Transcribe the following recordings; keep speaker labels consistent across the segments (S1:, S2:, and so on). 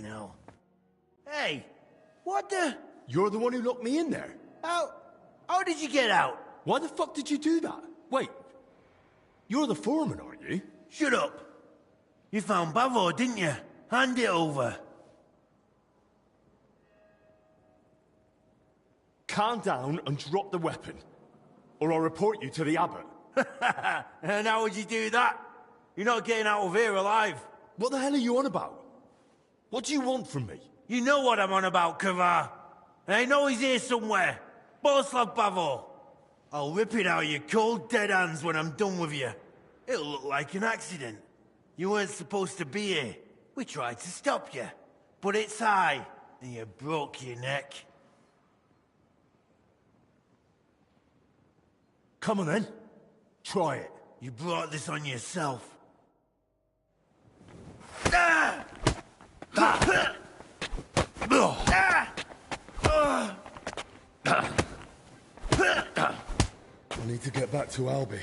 S1: hell. Hey, what the...
S2: You're the one who locked me in there?
S1: How did you get out?
S2: Why the fuck did you do that? Wait, you're the foreman, aren't you?
S1: Shut up. You found Bavo, didn't you? Hand it over.
S2: Calm down and drop the weapon, or I'll report you to the abbot.
S1: And how would you do that? You're not getting out of here alive.
S2: What the hell are you on about? What do you want from me?
S1: You know what I'm on about, Kavar. And I know he's here somewhere. Boslav Bavo. I'll rip it out of your cold, dead hands when I'm done with you. It'll look like an accident. You weren't supposed to be here. We tried to stop you. But it's I, and you broke your neck.
S2: Come on then. Try it.
S1: You brought this on yourself. Ah! Ah!
S2: I need to get back to Albi.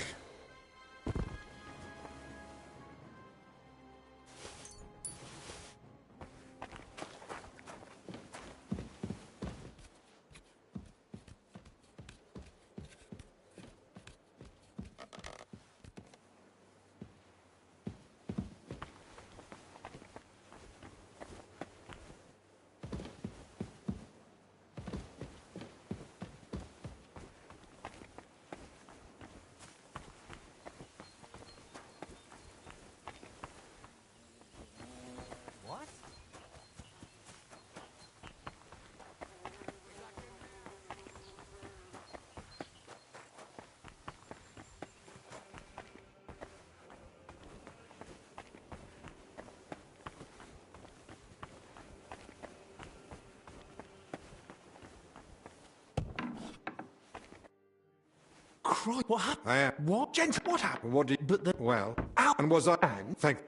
S2: Christ, what happened?
S3: What? Gent, what happened?
S2: What did... But the...
S3: Well,
S2: Ow!
S3: and was I... And thank...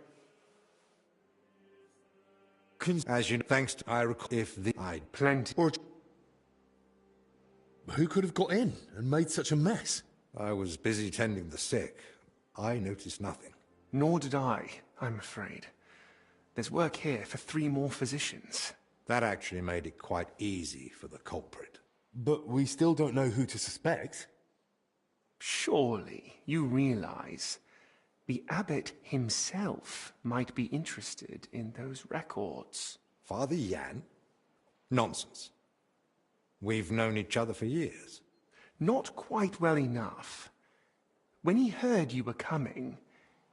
S3: As you know, thanks to... I recall... If the... I'd plenty...
S2: Or... Who could have got in and made such a mess?
S3: I was busy tending the sick. I noticed nothing.
S4: Nor did I, I'm afraid. There's work here for 3 more physicians.
S3: That actually made it quite easy for the culprit.
S2: But we still don't know who to suspect.
S4: Surely you realize the abbot himself might be interested in those records.
S3: Father Jan? Nonsense. We've known each other for years.
S4: Not quite well enough. When he heard you were coming,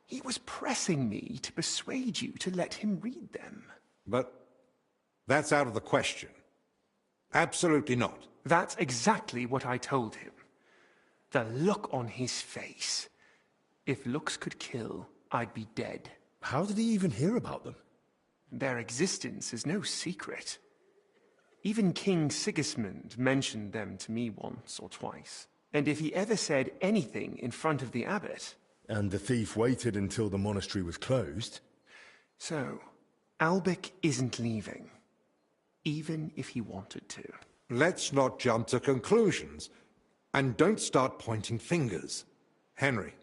S4: he was pressing me to persuade you to let him read them.
S3: But that's out of the question. Absolutely not.
S4: That's exactly what I told him. The look on his face. If looks could kill, I'd be dead.
S2: How did he even hear about them?
S4: Their existence is no secret. Even King Sigismund mentioned them to me once or twice. And if he ever said anything in front of the abbot...
S2: And the thief waited until the monastery was closed?
S4: So, Albic isn't leaving. Even if he wanted to.
S3: Let's not jump to conclusions. And don't start pointing fingers. Henry,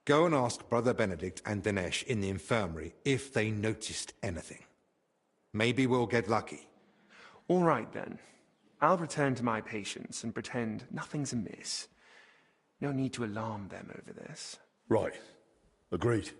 S3: go and ask Brother Benedict and Dinesh in the infirmary if they noticed anything. Maybe we'll get lucky.
S4: All right, then. I'll return to my patients and pretend nothing's amiss. No need to alarm them over this.
S2: Right. Agreed.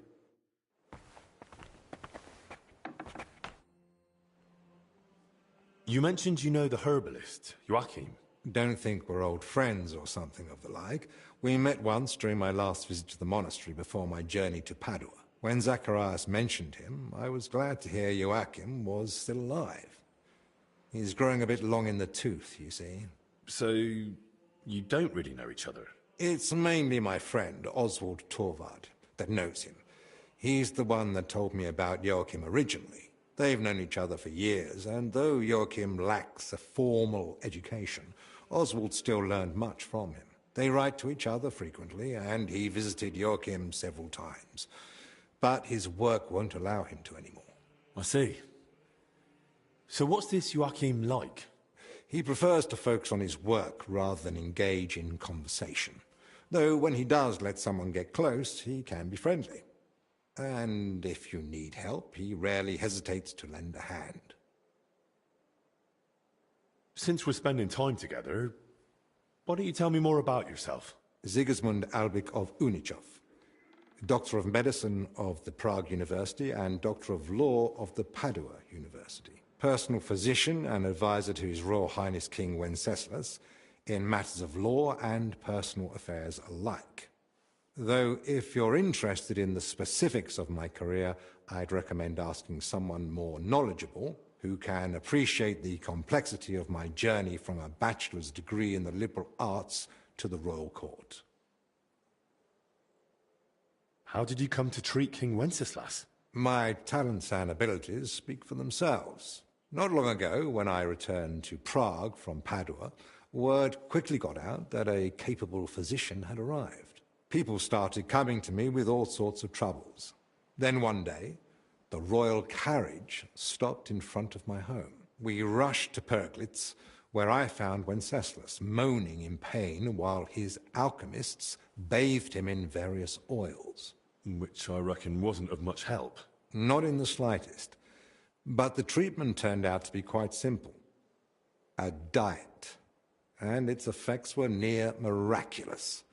S2: You mentioned you know the herbalist, Joachim.
S3: Don't think we're old friends or something of the like. We met once during my last visit to the monastery before my journey to Padua. When Zacharias mentioned him, I was glad to hear Joachim was still alive. He's growing a bit long in the tooth, you see.
S2: So, you don't really know each other?
S3: It's mainly my friend, Oswald Torvald, that knows him. He's the one that told me about Joachim originally. They've known each other for years, and though Joachim lacks a formal education, Oswald still learned much from him. They write to each other frequently, and he visited Joachim several times. But his work won't allow him to anymore.
S2: I see. So what's this Joachim like?
S3: He prefers to focus on his work rather than engage in conversation. Though when he does let someone get close, he can be friendly. And if you need help, he rarely hesitates to lend a hand.
S2: Since we're spending time together, why don't you tell me more about yourself?
S3: Sigismund Albrecht of Unichov, Doctor of Medicine of the Prague University and Doctor of Law of the Padua University. Personal physician and advisor to His Royal Highness King Wenceslas in matters of law and personal affairs alike. Though if you're interested in the specifics of my career, I'd recommend asking someone more knowledgeable who can appreciate the complexity of my journey from a bachelor's degree in the liberal arts to the royal court.
S2: How did you come to treat King Wenceslas?
S3: My talents and abilities speak for themselves. Not long ago, when I returned to Prague from Padua, word quickly got out that a capable physician had arrived. People started coming to me with all sorts of troubles. Then one day, the royal carriage stopped in front of my home. We rushed to Perglitz, where I found Wenceslas moaning in pain while his alchemists bathed him in various oils.
S2: Which I reckon wasn't of much help.
S3: Not in the slightest. But the treatment turned out to be quite simple. A diet. And its effects were near miraculous.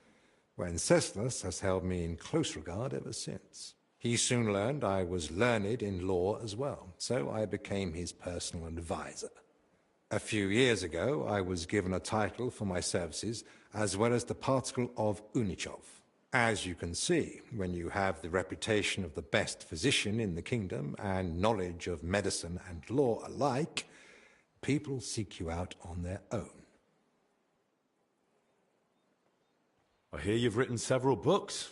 S3: Wenceslas has held me in close regard ever since. He soon learned I was learned in law as well, so I became his personal advisor. A few years ago, I was given a title for my services, as well as the particle of Unichov. As you can see, when you have the reputation of the best physician in the kingdom and knowledge of medicine and law alike, people seek you out on their own.
S2: I hear you've written several books.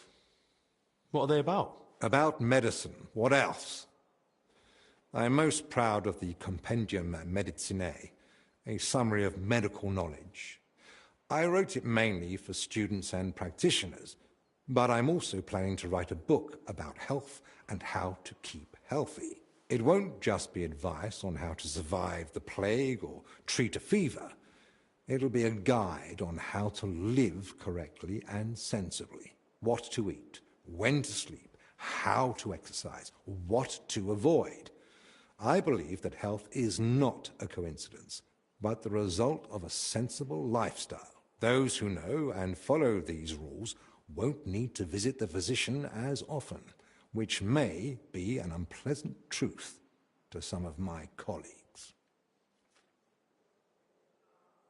S2: What are they about?
S3: About medicine. What else? I am most proud of the Compendium Medicinae, a summary of medical knowledge. I wrote it mainly for students and practitioners, but I'm also planning to write a book about health and how to keep healthy. It won't just be advice on how to survive the plague or treat a fever. It'll be a guide on how to live correctly and sensibly, what to eat, when to sleep, how to exercise, what to avoid. I believe that health is not a coincidence, but the result of a sensible lifestyle. Those who know and follow these rules won't need to visit the physician as often, which may be an unpleasant truth to some of my colleagues.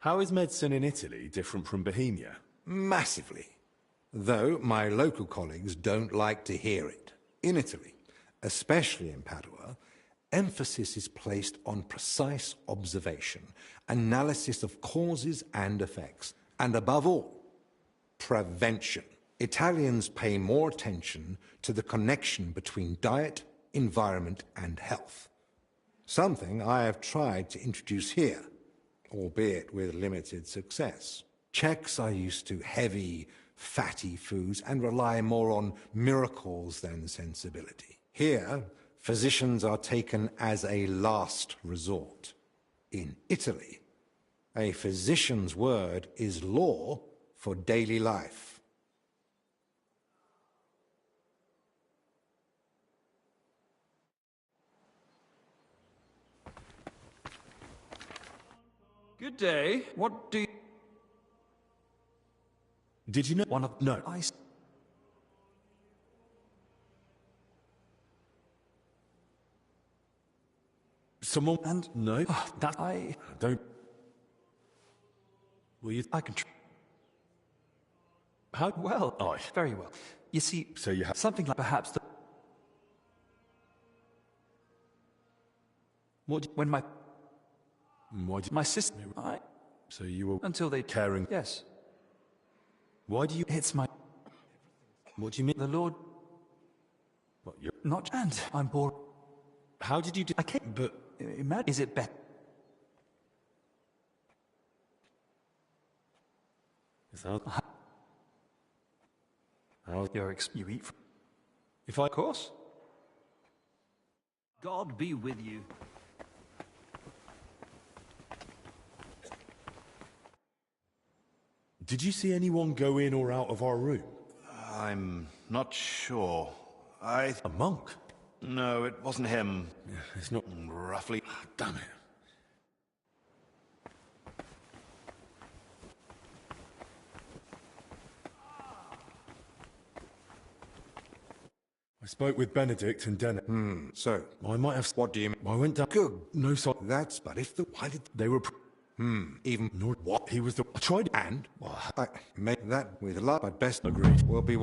S2: How is medicine in Italy different from Bohemia?
S3: Massively. Though my local colleagues don't like to hear it. In Italy, especially in Padua, emphasis is placed on precise observation, analysis of causes and effects, and above all, prevention. Italians pay more attention to the connection between diet, environment, and health. Something I have tried to introduce here, albeit with limited success. Czechs are used to heavy, fatty foods and rely more on miracles than sensibility. Here, physicians are taken as a last resort. In Italy, a physician's word is law for daily life.
S5: Good day. What do you...
S2: Did you know?
S5: One of...
S2: No. Someone...
S5: And...
S2: No.
S5: That I...
S2: Don't... Will you...
S5: I can...
S2: How...
S5: Well,
S2: Aye.
S5: very well. You see...
S2: So you have...
S5: Something like perhaps the...
S2: What...
S5: When my...
S2: Why do...
S5: My sister... I...
S2: So you were...
S5: Until they...
S2: Caring...
S5: Yes.
S2: Why do you...
S5: It's my...
S2: What do you mean?
S5: The Lord...
S2: What, you're...
S5: Not... And I'm bored.
S2: How did you do...
S5: I can't...
S2: But...
S5: Imagine... Is it better?
S2: Is that... How...
S5: You eat...
S2: If I...
S5: Of course.
S6: God be with you.
S2: Did you see anyone go in or out of our room?
S7: I'm not sure. A
S2: monk?
S7: No, it wasn't him.
S2: It's not...
S7: Roughly.
S2: Damn it. I spoke with Benedict and Dennis.
S3: So,
S2: I might have...
S3: what do you mean?
S2: I went down...
S3: Good.
S2: No, sorry.
S3: That's, but if the... Why did...
S2: They were...
S3: Even...
S2: Nor... What? He was the... I tried...
S3: And? I made that with love, but best...
S2: Agreed.
S3: Will be...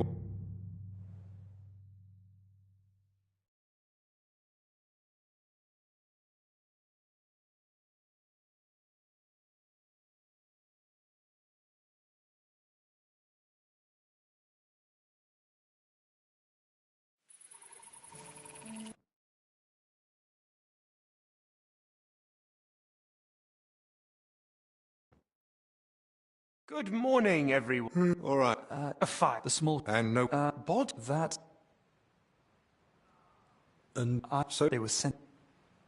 S4: Good morning, everyone.
S3: All right.
S4: A fire.
S5: The small...
S3: And no...
S4: Bod?
S5: That...
S2: And...
S3: so...
S5: They were sent...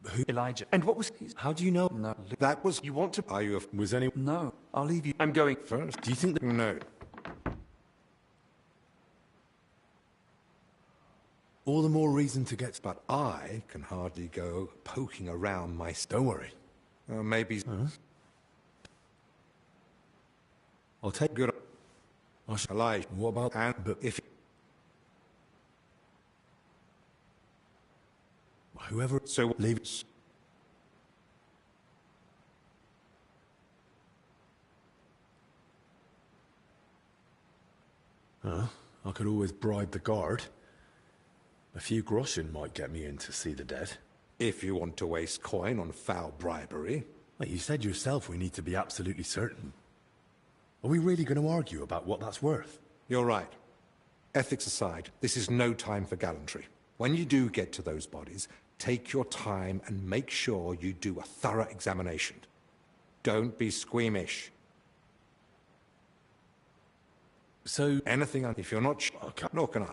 S2: Who...
S5: Elijah.
S4: And what was...
S2: How do you know?
S5: No.
S3: That was...
S4: You want to...
S3: Are you a...
S2: Was any...
S5: No. I'll leave you.
S4: I'm going...
S3: First?
S2: Do you think that...
S3: No.
S2: All the more reason to get...
S3: But I can hardly go poking around my...
S2: Don't worry.
S3: maybe...
S2: I'll take...
S3: Good... Elijah.
S2: What about...
S3: And...
S2: But...
S3: If...
S2: Whoever...
S3: So...
S2: Leave... I could always bribe the guard. A few groschen might get me in to see the dead.
S3: If you want to waste coin on foul bribery...
S2: Well, you said yourself we need to be absolutely certain. Are we really going to argue about what that's worth?
S3: You're right. Ethics aside, this is no time for gallantry. When you do get to those bodies, take your time and make sure you do a thorough examination. Don't be squeamish.
S2: So...
S3: Anything, if you're not
S2: Okay.
S3: nor can I.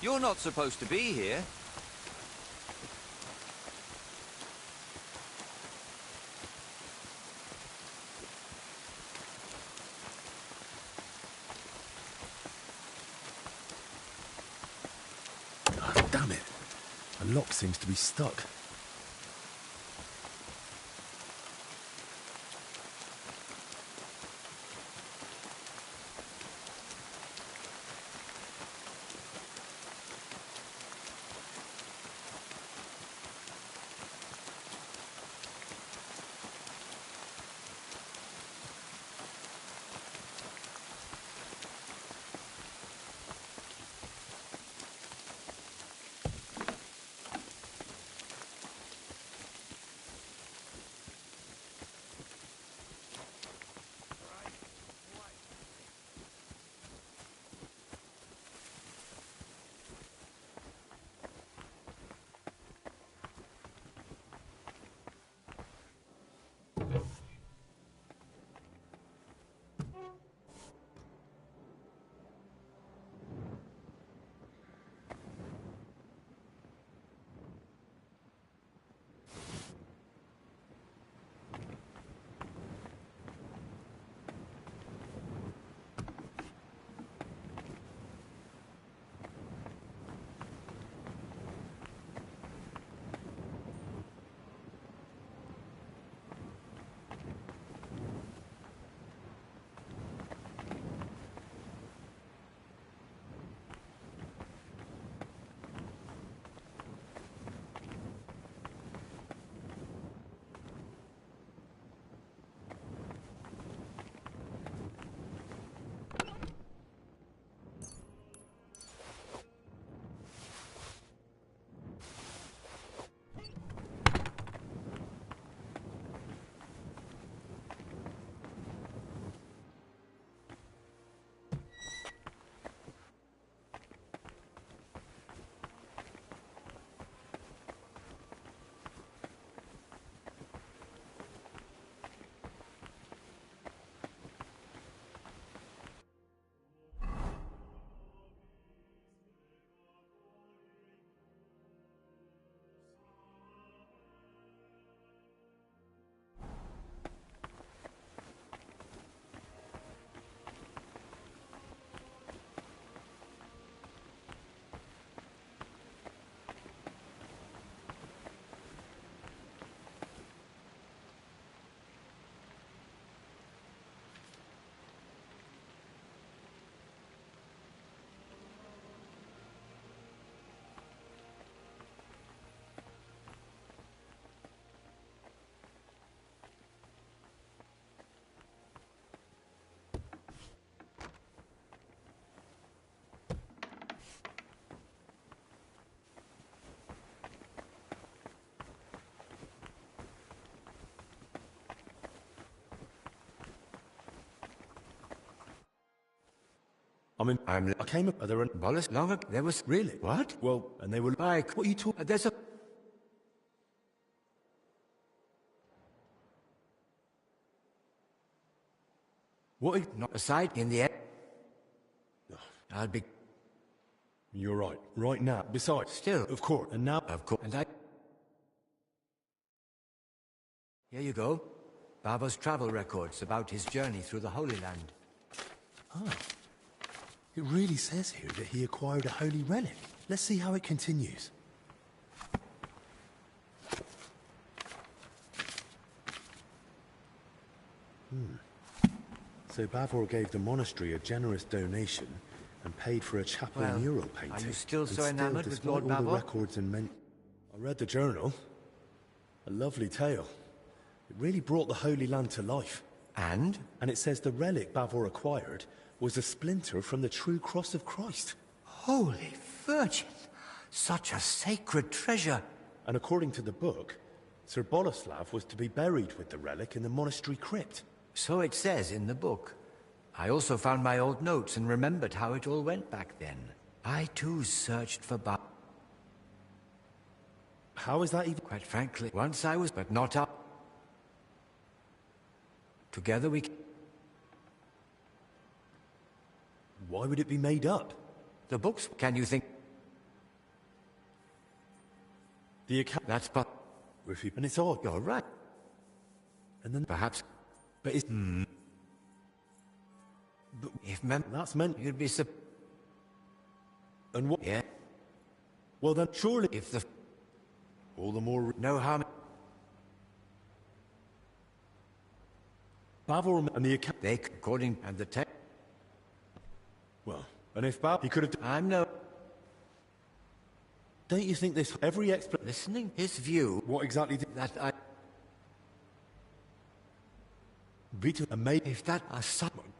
S6: You're not supposed to be here.
S2: Oh, damn it. The lock seems to be stuck. I came up... Are there...
S8: Wallace, long ago, there was...
S2: Really?
S8: What?
S2: Well, and they were...
S8: Like...
S2: What are you talking...
S8: There's a...
S2: What...
S8: Not aside in the end. I'll be...
S2: You're right. Right now. Besides...
S8: Still.
S2: Of course. And now...
S8: Of course. And I... Here you go. Bavo's travel records about his journey through the Holy Land.
S2: Ah. It really says here that he acquired a holy relic. Let's see how it continues. So Bavor gave the monastery a generous donation and paid for a chapel
S8: Well,
S2: mural painting.
S8: are you still so
S2: And
S8: enamored with
S2: despite
S8: Lord
S2: all the
S8: Bavor?
S2: records and I read the journal. A lovely tale. It really brought the Holy Land to life.
S8: And?
S2: And it says the relic Bavor acquired was a splinter from the true cross of Christ.
S8: Holy Virgin! Such a sacred treasure!
S2: And according to the book, Sir Boleslav was to be buried with the relic in the monastery crypt.
S8: So it says in the book. I also found my old notes and remembered how it all went back then. I too searched for
S2: How is that even...
S8: Quite frankly, once I was, but not up. Together we...
S2: Why would it be made up?
S8: The books, can you think...
S2: The account...
S8: That's but...
S2: And it's odd.
S8: You're right.
S2: And then...
S8: Perhaps...
S2: But it's...
S8: But if
S2: That's meant...
S8: You'd be
S2: And what...
S8: Yeah.
S2: Well then, surely...
S8: If the...
S2: All the more...
S8: No harm...
S2: Bavor and the account...
S8: They, according... And the text...
S2: Well, and if He could have...
S8: I'm no...
S2: Don't you think this... Every explanation...
S8: Listening? His view...
S2: What exactly did...
S8: That I...
S2: Vita and made...
S8: If that are someone...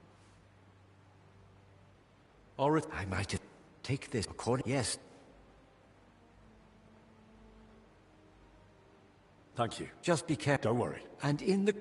S2: Or if...
S8: I might have... Take this according... Yes.
S2: Thank you.
S8: Just be careful.
S2: Don't worry.
S8: And in the...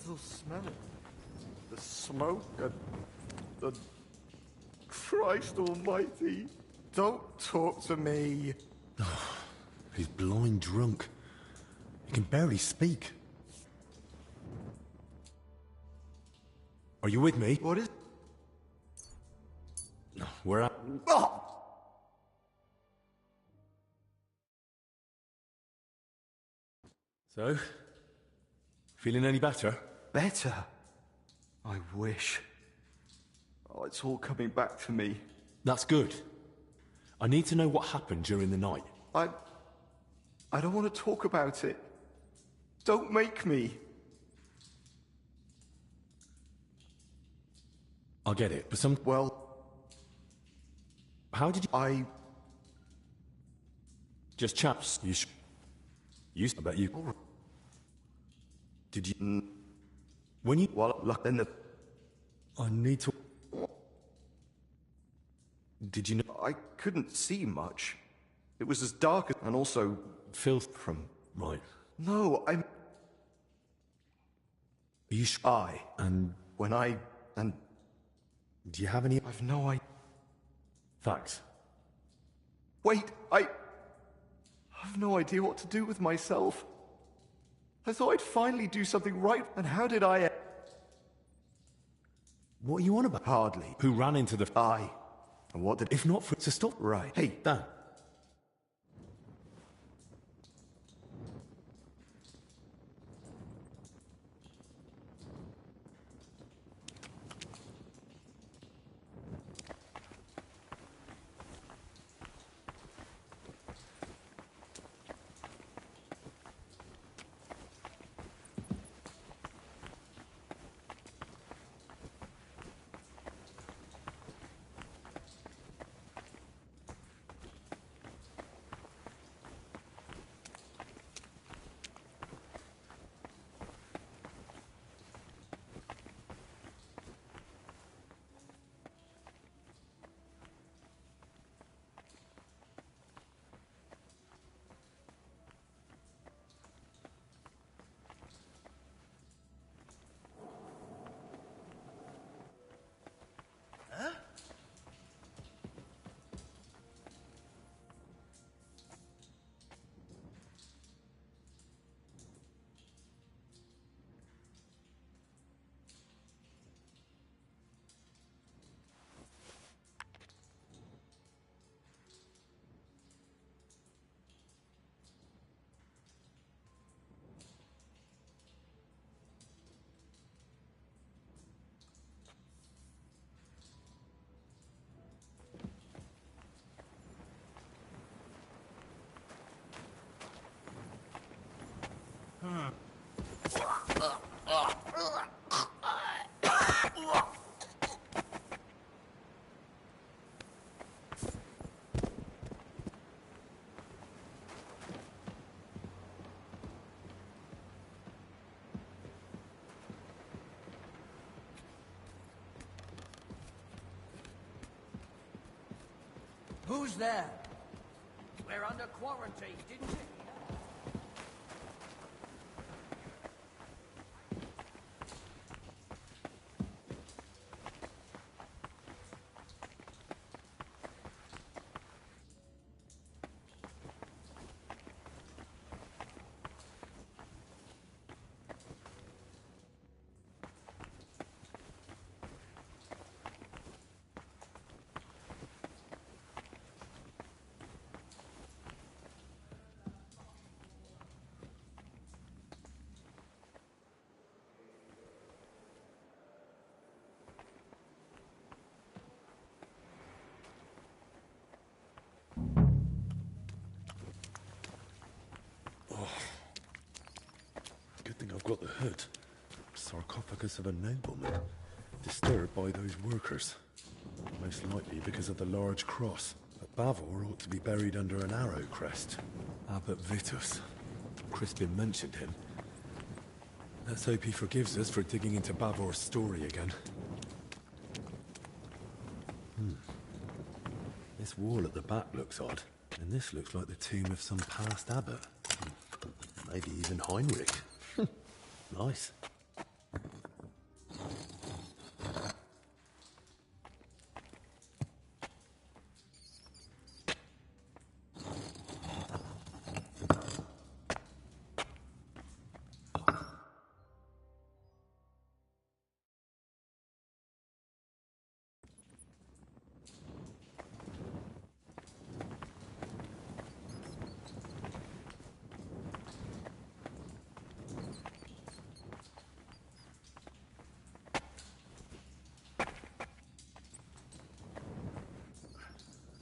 S9: Still smell it. The smoke and the... Christ almighty. Don't talk to me.
S2: He's blind drunk. He can barely speak. Are you with me?
S9: What is...
S2: No, we're at...
S9: Oh!
S2: So? Feeling any better?
S9: Better? I wish. Oh, it's all coming back to me.
S2: That's good. I need to know what happened during the night.
S9: I don't want to talk about it. Don't make me.
S2: I'll get it, but some...
S9: Well...
S2: How did you...
S9: Just chaps.
S2: I bet you... Did you... When you...
S9: Well, look, then the...
S2: I need to... Did you know...
S9: I couldn't see much. It was as dark as... And also...
S2: Filth from... Right.
S9: No, I'm...
S2: Are you shy? And...
S9: When I... And...
S2: Do you have any...
S9: I've no idea.
S2: Facts?
S9: Wait, I've no idea what to do with myself. I thought I'd finally do something right, and how did I...
S2: What are you on about?
S9: Hardly.
S2: Who ran into the...
S9: I. And what did...
S2: If not for... To stop...
S9: Right.
S2: Hey, Dan.
S8: Who's there? We're under quarantine, didn't you?
S2: Good thing I've got the hood. Sarcophagus of a nobleman. Disturbed by those workers. Most likely because of the large cross. But Bavor ought to be buried under an arrow crest. Abbot Vitus. Crispin mentioned him. Let's hope he forgives us for digging into Bavor's story again. This wall at the back looks odd. And this looks like the tomb of some past abbot. Maybe even Heinrich. Nice.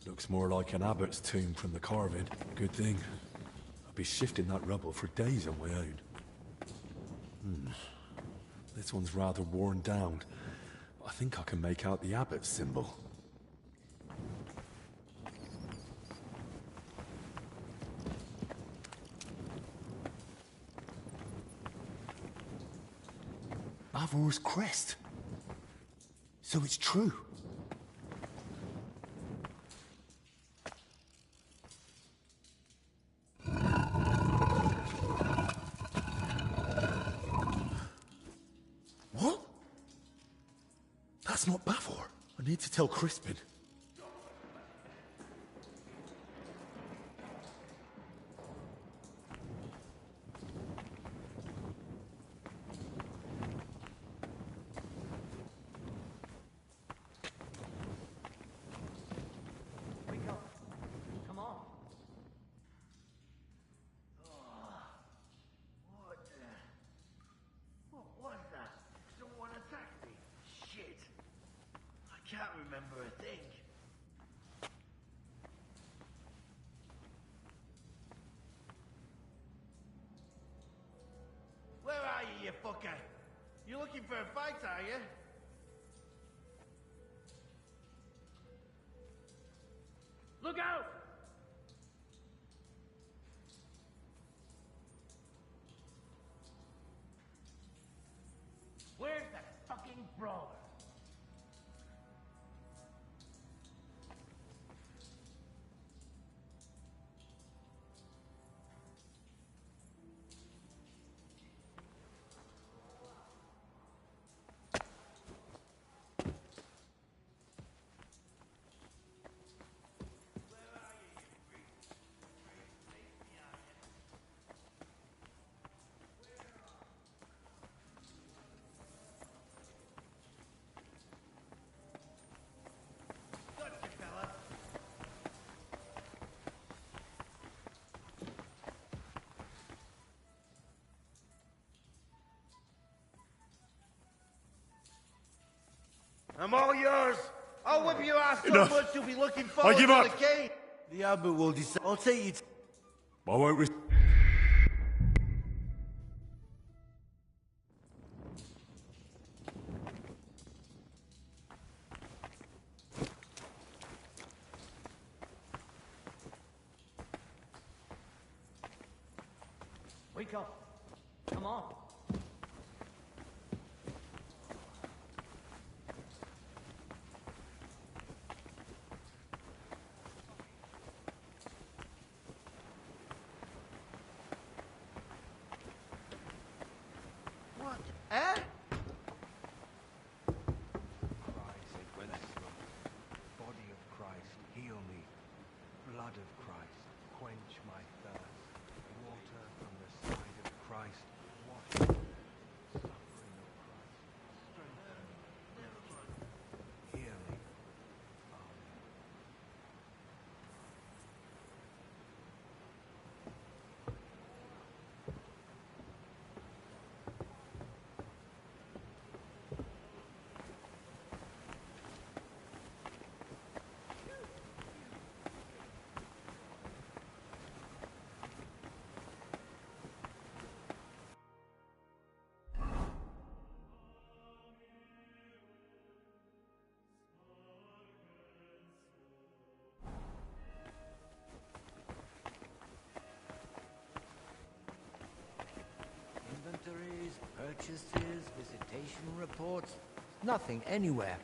S2: Looks more like an abbot's tomb from the carving. Good thing. I'll be shifting that rubble for days on my own. This one's rather worn down. But I think I can make out the abbot's symbol. Bavor's crest. So it's true. What? That's not Bavor. I need to tell Crispin.
S1: What was that? Someone attacked me? Shit. I can't remember a thing. Where are you, you fucker? You looking for a fight, are you? Look out! Where's that fucking brawler? Gotcha, fella. I'm all yours. I'll whip your ass so
S2: Enough.
S1: much you'll be looking forward
S2: give
S1: to
S2: up.
S1: the game. The Abbot will decide. I'll take you to...
S2: I won't
S5: Wake up. Come on.
S1: What? Eh?
S10: Christ, bless you. Body of Christ, heal me. Blood of Christ, quench my thirst. Water from the side of Christ, wash me. Suffering of Christ, strengthen me. Hear me. Amen.
S8: Inventories, purchases, visitation reports. Nothing anywhere.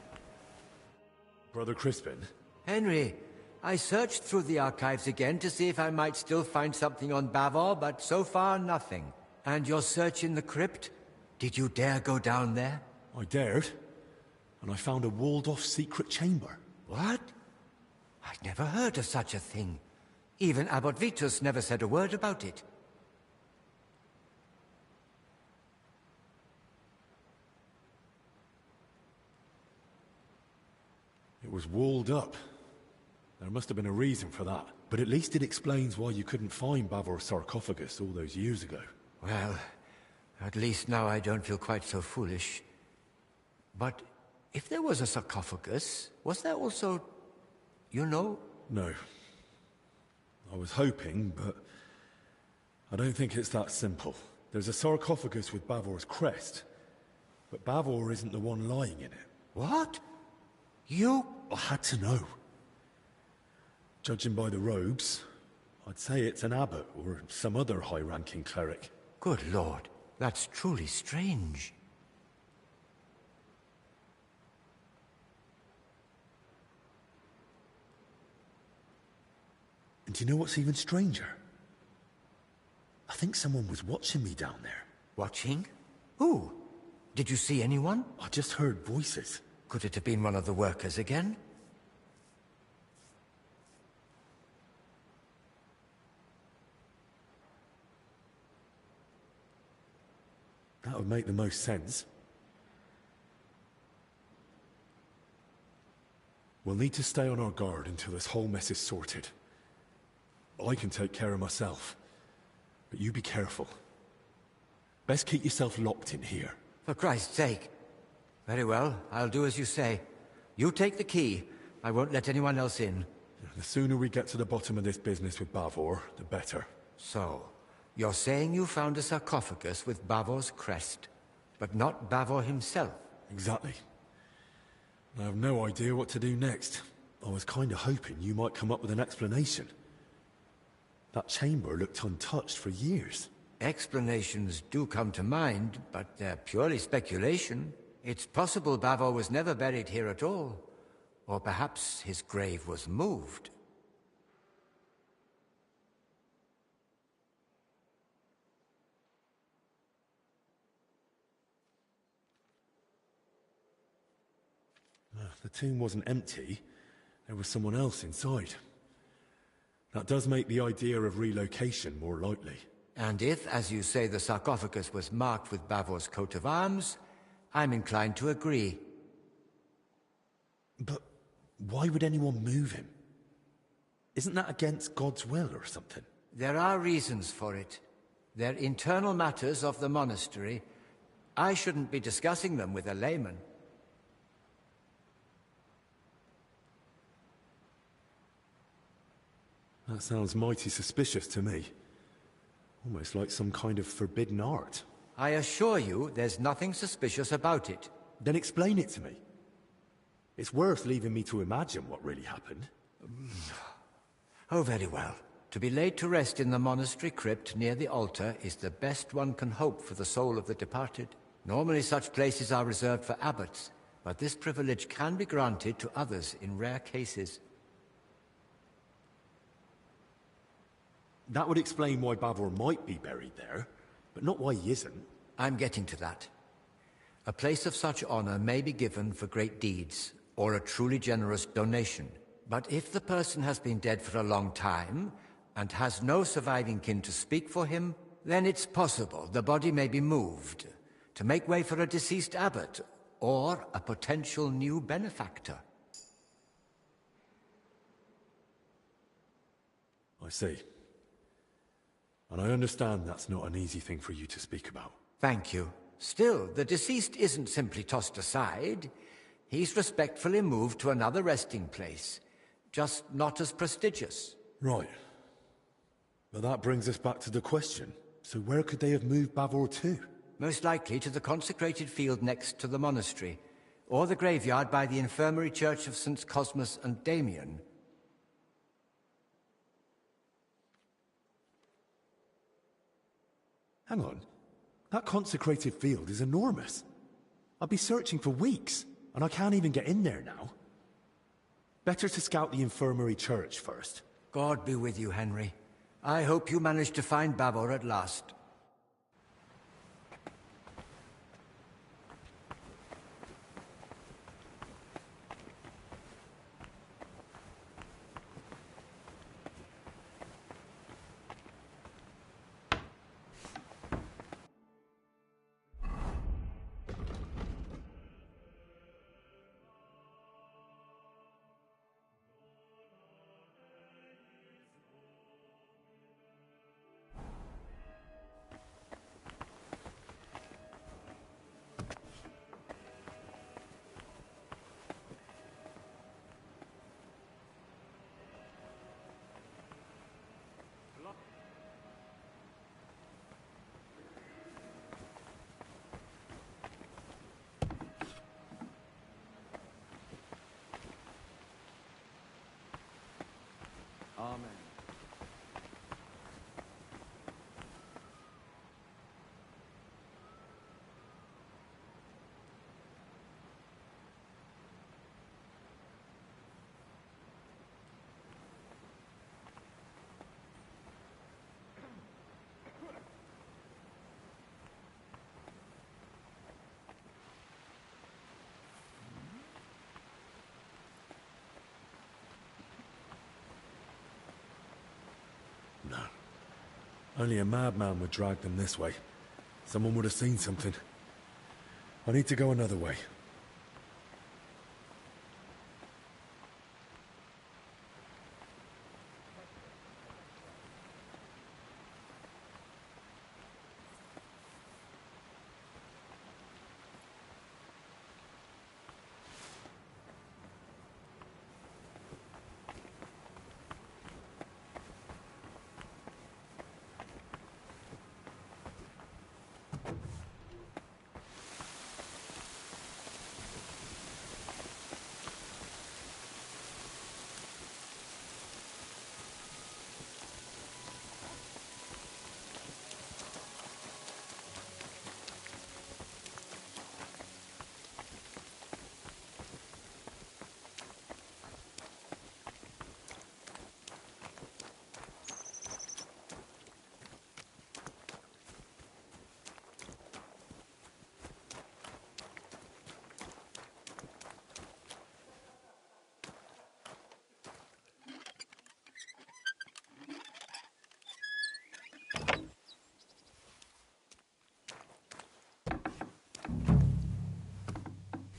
S2: Brother Crispin?
S8: Henry, I searched through the archives again to see if I might still find something on Bavor, but so far nothing. And your search in the crypt? Did you dare go down there?
S2: I dared. And I found a walled-off secret chamber.
S8: What? I'd never heard of such a thing. Even Abbot Vitus never said a word about it.
S2: It was walled up. There must have been a reason for that. But at least it explains why you couldn't find Bavor's sarcophagus all those years ago.
S8: Well, at least now I don't feel quite so foolish. But if there was a sarcophagus, was there also, you know?
S2: No. I was hoping, but I don't think it's that simple. There's a sarcophagus with Bavor's crest, but Bavor isn't the one lying in it.
S8: What? You?
S2: I had to know. Judging by the robes, I'd say it's an abbot or some other high-ranking cleric.
S8: Good Lord, that's truly strange.
S2: you know what's even stranger? I think someone was watching me down there.
S8: Watching? Who? Did you see anyone?
S2: I just heard voices.
S8: Could it have been one of the workers again?
S2: That would make the most sense. We'll need to stay on our guard until this whole mess is sorted. I can take care of myself, but you be careful. Best keep yourself locked in here.
S8: For Christ's sake. Very well, I'll do as you say. You take the key. I won't let anyone else in.
S2: The sooner we get to the bottom of this business with Bavor, the better.
S8: So, you're saying you found a sarcophagus with Bavor's crest, but not Bavor himself?
S2: Exactly. I have no idea what to do next. I was kind of hoping you might come up with an explanation. That chamber looked untouched for years.
S8: Explanations do come to mind, but they're purely speculation. It's possible Bavor was never buried here at all. Or perhaps his grave was moved.
S2: If the tomb wasn't empty, there was someone else inside. That does make the idea of relocation more likely.
S8: And if, as you say, the sarcophagus was marked with Bavor's coat of arms, I'm inclined to agree.
S2: But why would anyone move him? Isn't that against God's will or something?
S8: There are reasons for it. They're internal matters of the monastery. I shouldn't be discussing them with a layman.
S2: That sounds mighty suspicious to me. Almost like some kind of forbidden art.
S8: I assure you, there's nothing suspicious about it.
S2: Then explain it to me. It's worth leaving me to imagine what really happened.
S8: Oh, very well. To be laid to rest in the monastery crypt near the altar is the best one can hope for the soul of the departed. Normally such places are reserved for abbots, but this privilege can be granted to others in rare cases.
S2: That would explain why Bavor might be buried there, but not why he isn't.
S8: I'm getting to that. A place of such honor may be given for great deeds, or a truly generous donation. But if the person has been dead for a long time, and has no surviving kin to speak for him, then it's possible the body may be moved, to make way for a deceased abbot, or a potential new benefactor.
S2: I see. And I understand that's not an easy thing for you to speak about.
S8: Thank you. Still, the deceased isn't simply tossed aside. He's respectfully moved to another resting place, just not as prestigious.
S2: Right. But that brings us back to the question. So where could they have moved Bavor to?
S8: Most likely to the consecrated field next to the monastery, or the graveyard by the infirmary church of St. Cosmas and Damian.
S2: Hang on. That consecrated field is enormous. I'll be searching for weeks, and I can't even get in there now. Better to scout the infirmary church first.
S8: God be with you, Henry. I hope you manage to find Bavor at last.
S2: Only a madman would drag them this way. Someone would have seen something. I need to go another way.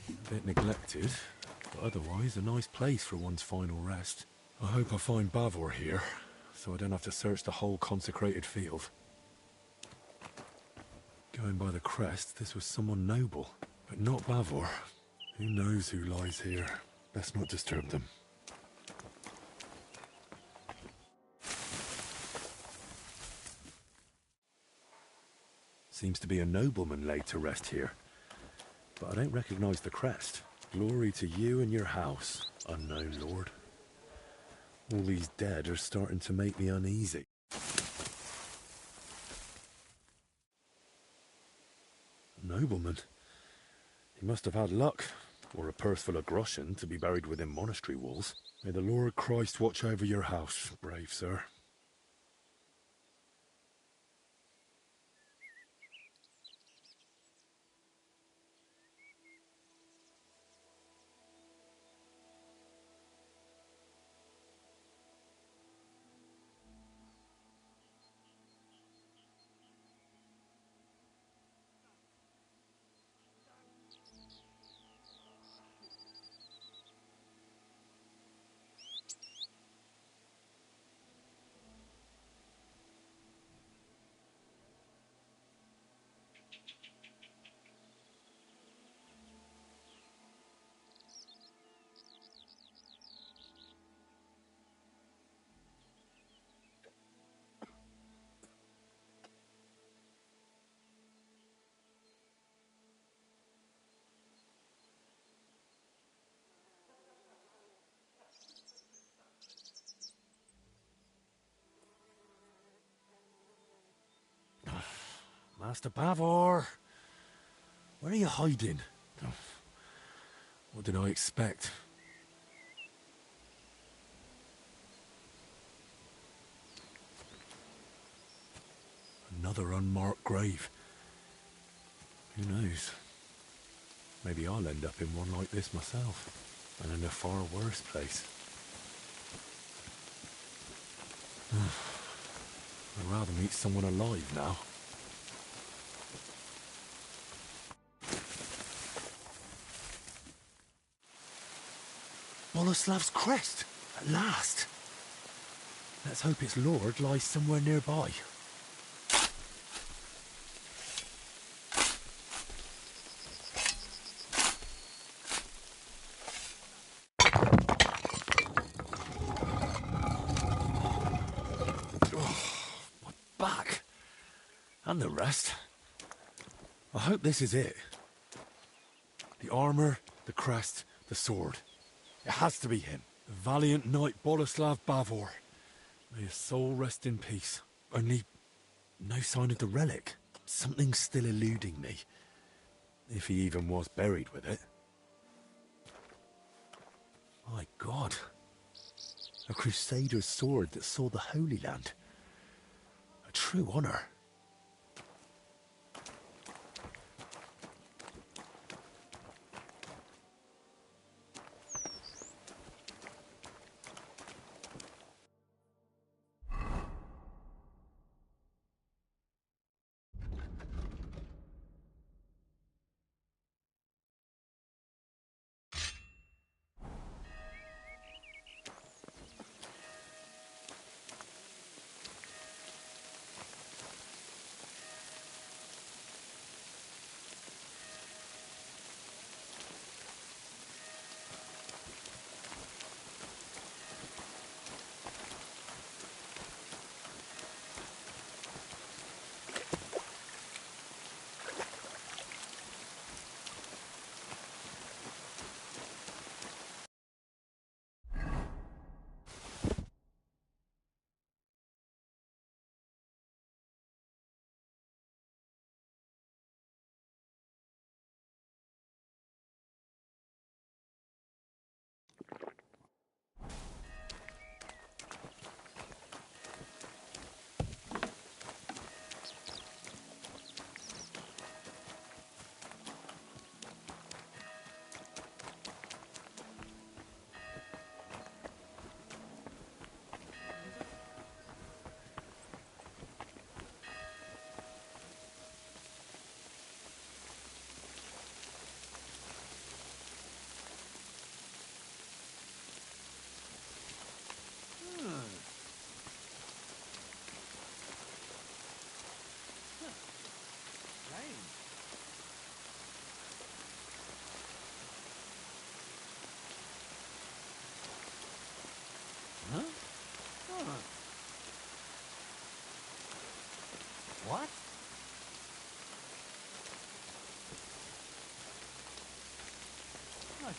S2: A bit neglected, but otherwise a nice place for one's final rest. I hope I find Bavor here, so I don't have to search the whole consecrated field. Going by the crest, this was someone noble, but not Bavor. Who knows who lies here? Best not disturb them. Seems to be a nobleman laid to rest here. But I don't recognize the crest. Glory to you and your house, unknown lord. All these dead are starting to make me uneasy. Nobleman. He must have had luck, or a purse full of groschen to be buried within monastery walls. May the Lord Christ watch over your house, brave sir. Master Bavor! Where are you hiding? What did I expect? Another unmarked grave. Who knows? Maybe I'll end up in one like this myself, and in a far worse place. I'd rather meet someone alive now. Boleslav's crest, at last. Let's hope its lord lies somewhere nearby. My back. And the rest. I hope this is it. The armor, the crest, the sword. It has to be him. The valiant knight Boleslav Bavor. May his soul rest in peace. Only no sign of the relic. Something's still eluding me. If he even was buried with it. My God. A crusader's sword that saw the Holy Land. A true honor.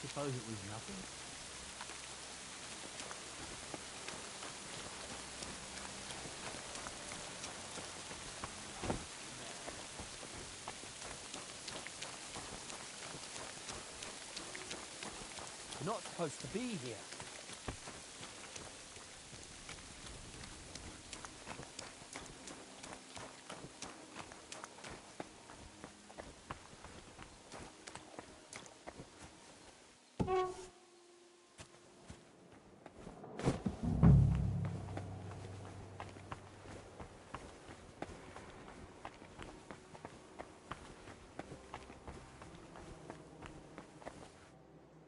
S5: suppose it was nothing? You're not supposed to be here.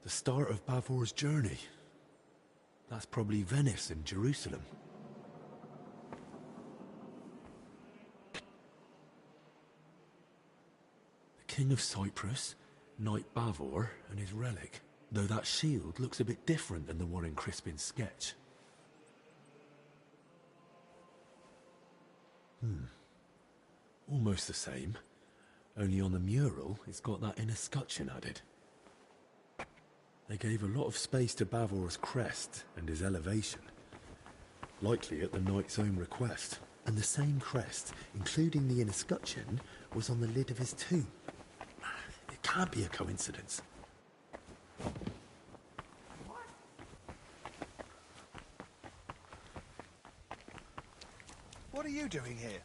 S2: The start of Bavor's journey. That's probably Venice and Jerusalem. The King of Cyprus, Knight Bavor, and his relic. Though that shield looks a bit different than the one in Crispin's sketch. Almost the same, only on the mural it's got that inner scutcheon added. They gave a lot of space to Bavor's crest and his elevation, likely at the knight's own request. And the same crest, including the inner scutcheon, was on the lid of his tomb. It can't be a coincidence.
S7: What are you doing here?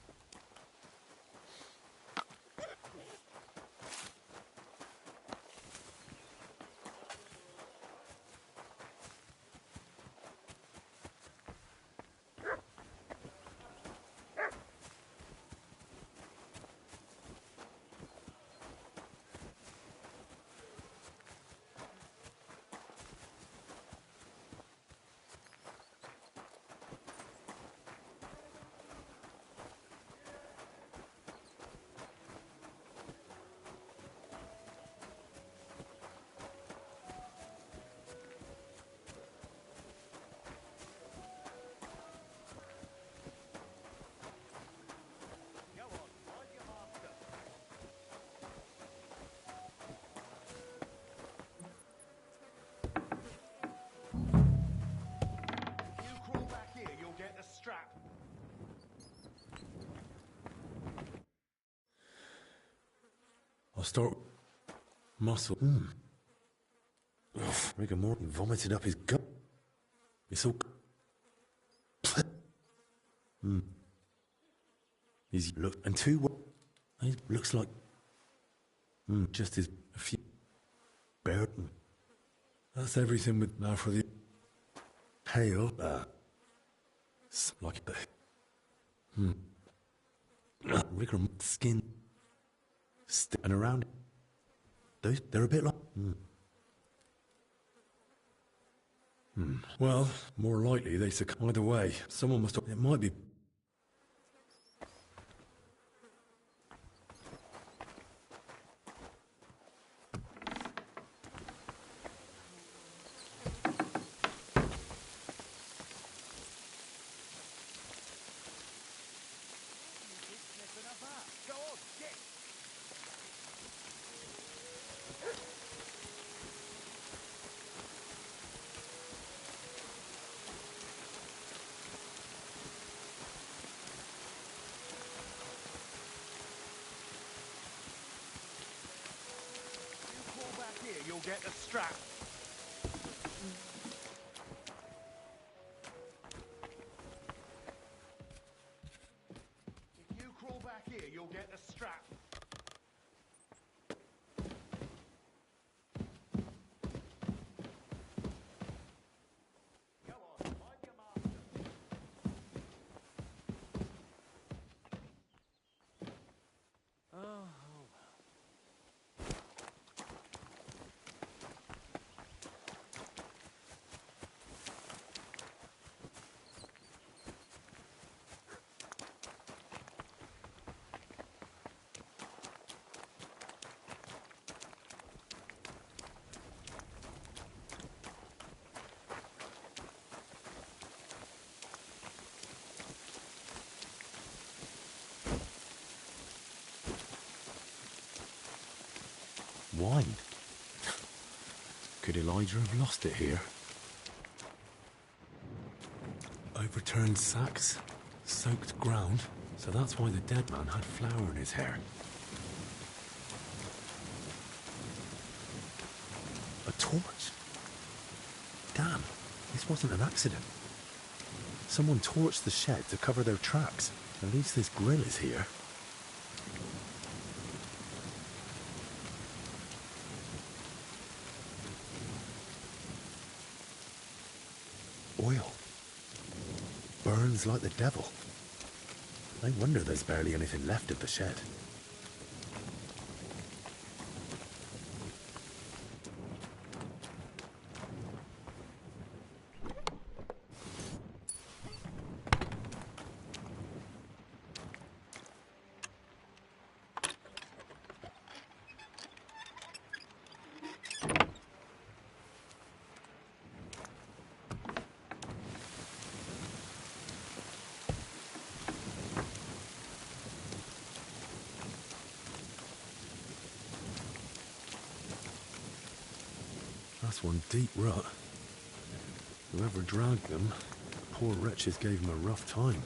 S2: I'll start muscle. Rigor Morton vomited up his gut. It's all. He's look and two. He looks like. Just his a few. Burton. That's everything with now for the. Pale. Like the. Rigor skin. And around those, they're a bit like. Well, more likely they succumb. Either way, someone must. It might be.
S7: You'll get the strap. If you crawl back here, you'll get the strap. Go on, find your master.
S5: Oh.
S2: Wine. Could Elijah have lost it here? Overturned sacks, soaked ground, so that's why the dead man had flour in his hair. A torch? Damn, this wasn't an accident. Someone torched the shed to cover their tracks. At least this grill is here. Oil. Burns like the devil. No wonder there's barely anything left of the shed. That's one deep rut. Whoever dragged them, poor wretches gave them a rough time.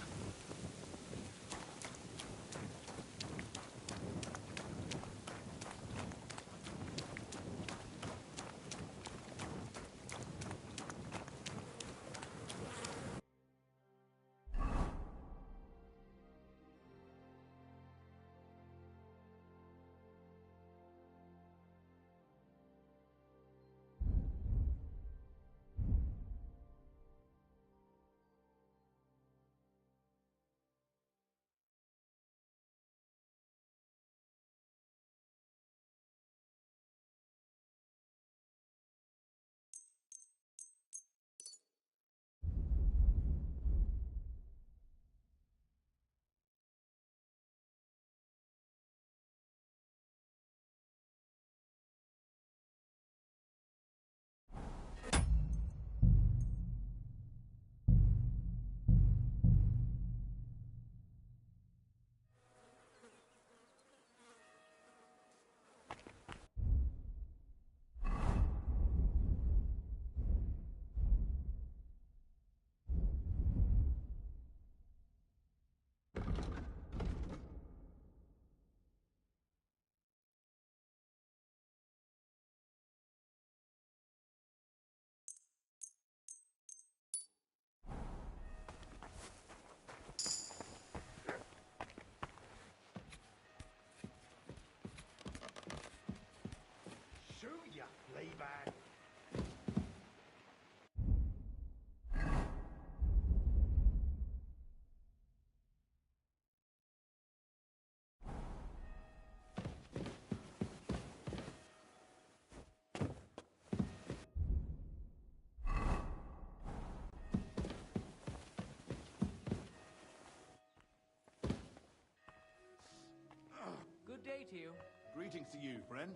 S5: Good day to you.
S7: Greetings to you, friend.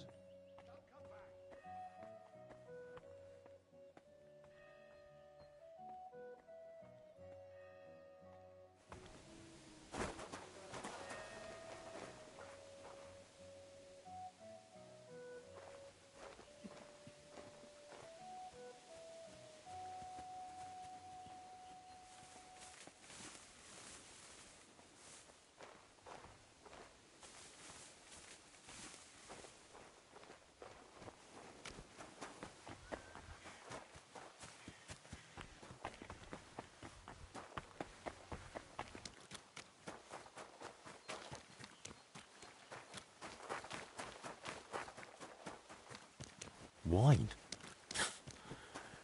S2: Wine?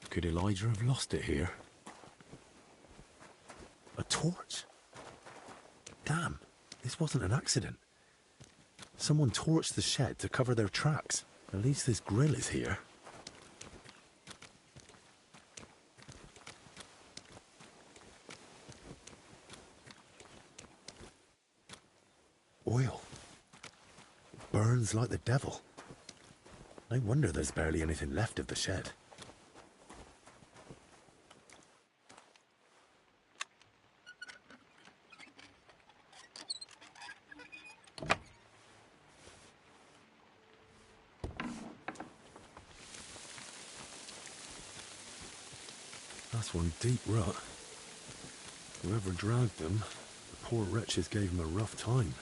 S2: Could Elijah have lost it here? A torch? Damn, this wasn't an accident. Someone torched the shed to cover their tracks. At least this grill is here. Oil. Burns like the devil. No wonder there's barely anything left of the shed. That's one deep rut. Whoever dragged them, the poor wretches gave him a rough time.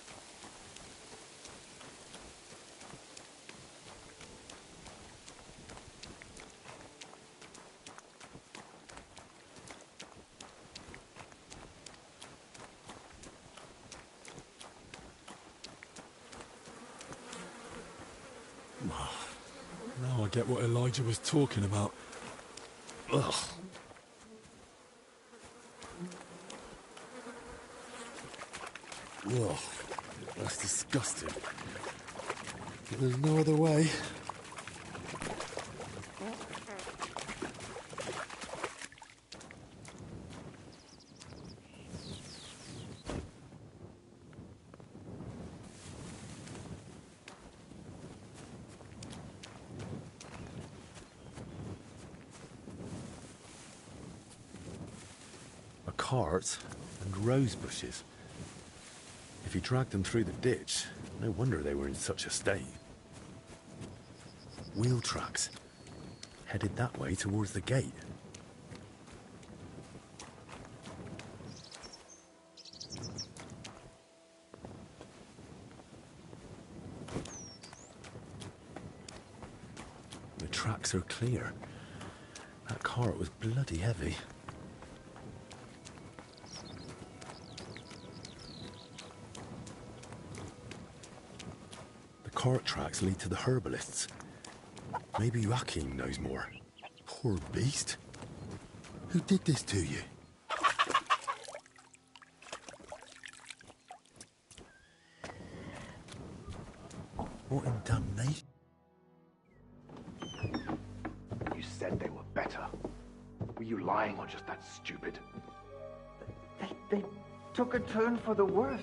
S2: Now I get what Elijah was talking about. Ugh. Ugh. That's disgusting. But there's no other way. A cart and rose bushes. If he dragged them through the ditch, no wonder they were in such a state. Wheel tracks. Headed that way towards the gate. The tracks are clear. That cart was bloody heavy. Cart tracks lead to the herbalists. Maybe Joachim knows more. Poor beast. Who did this to you? What in damnation?
S7: You said they were better. Were you lying or just that stupid?
S11: They took a turn for the worse.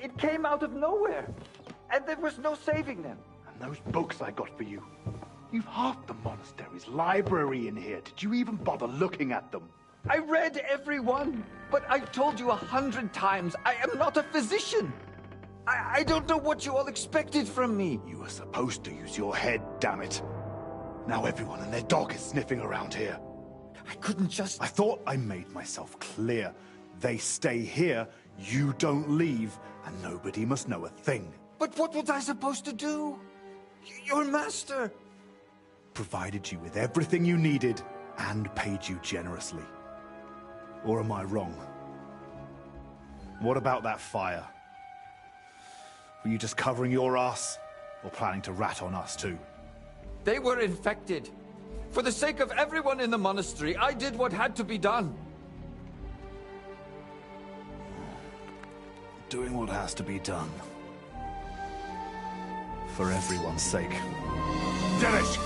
S11: It came out of nowhere. And there was no saving them.
S7: And those books I got for you. You've half the monastery's library in here. Did you even bother looking at them?
S11: I read every one. But I told you 100 times, I am not a physician. I don't know what you all expected from me.
S7: You were supposed to use your head, damn it. Now everyone and their dog is sniffing around here.
S11: I couldn't just...
S7: I thought I made myself clear. They stay here, you don't leave, and nobody must know a thing.
S11: But what was I supposed to do? Your master...
S7: Provided you with everything you needed, and paid you generously. Or am I wrong? What about that fire? Were you just covering your ass, or planning to rat on us too?
S11: They were infected. For the sake of everyone in the monastery, I did what had to be done.
S7: Doing what has to be done. For everyone's sake. Dennis!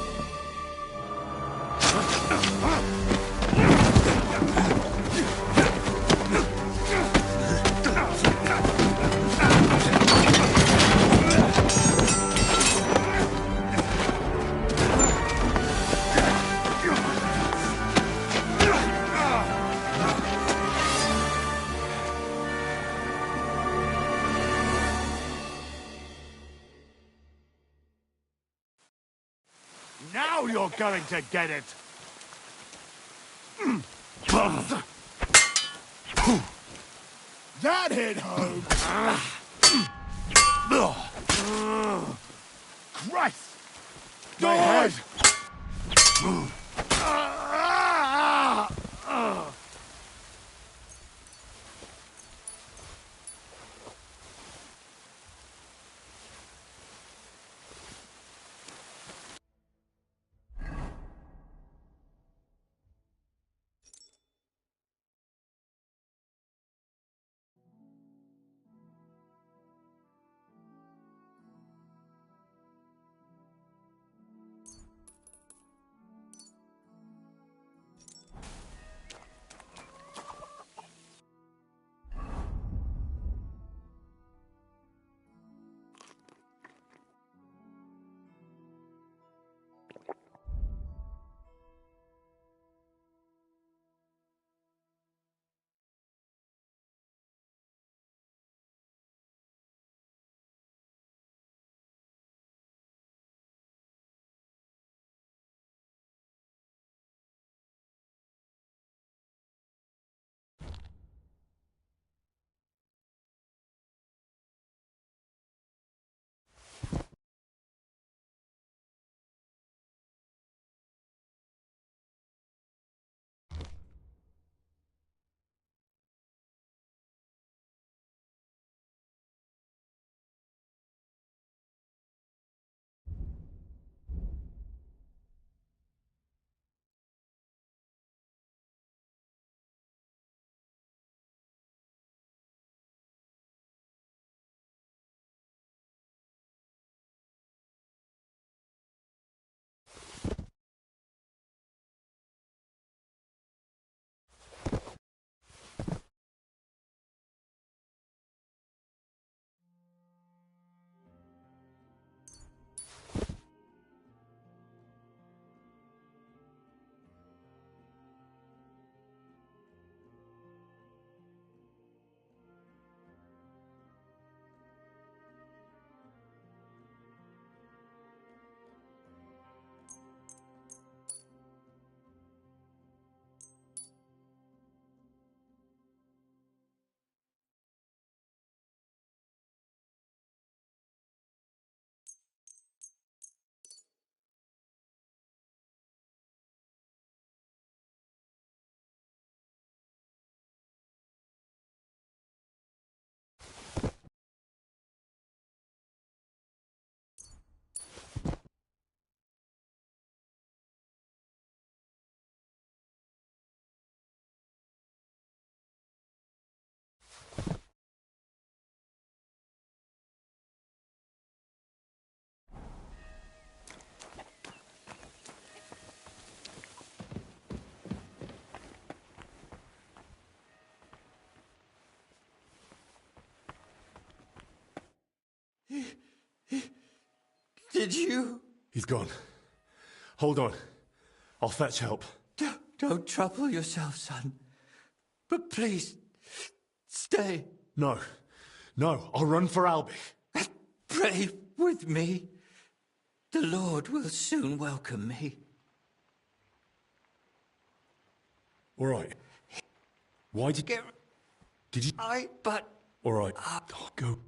S7: Now you're going to get it! That hit home! Christ! My head!
S8: Did you?
S2: He's gone. Hold on. I'll fetch help.
S8: Don't trouble yourself, son. But please, stay.
S2: No. No, I'll run for Albie.
S8: Pray with me. The Lord will soon welcome me.
S2: All right. Why did you... Did you...
S8: But...
S2: All right. I'll go.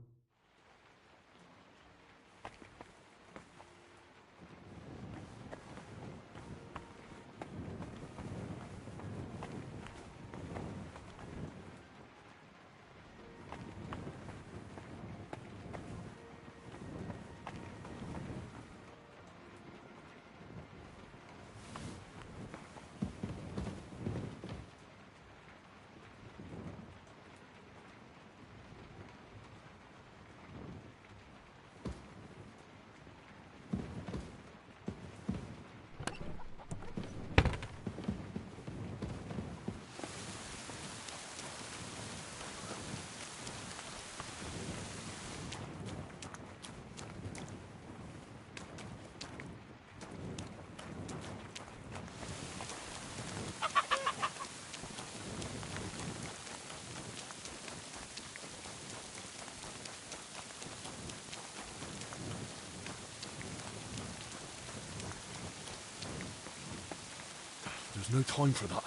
S2: There's no time for that.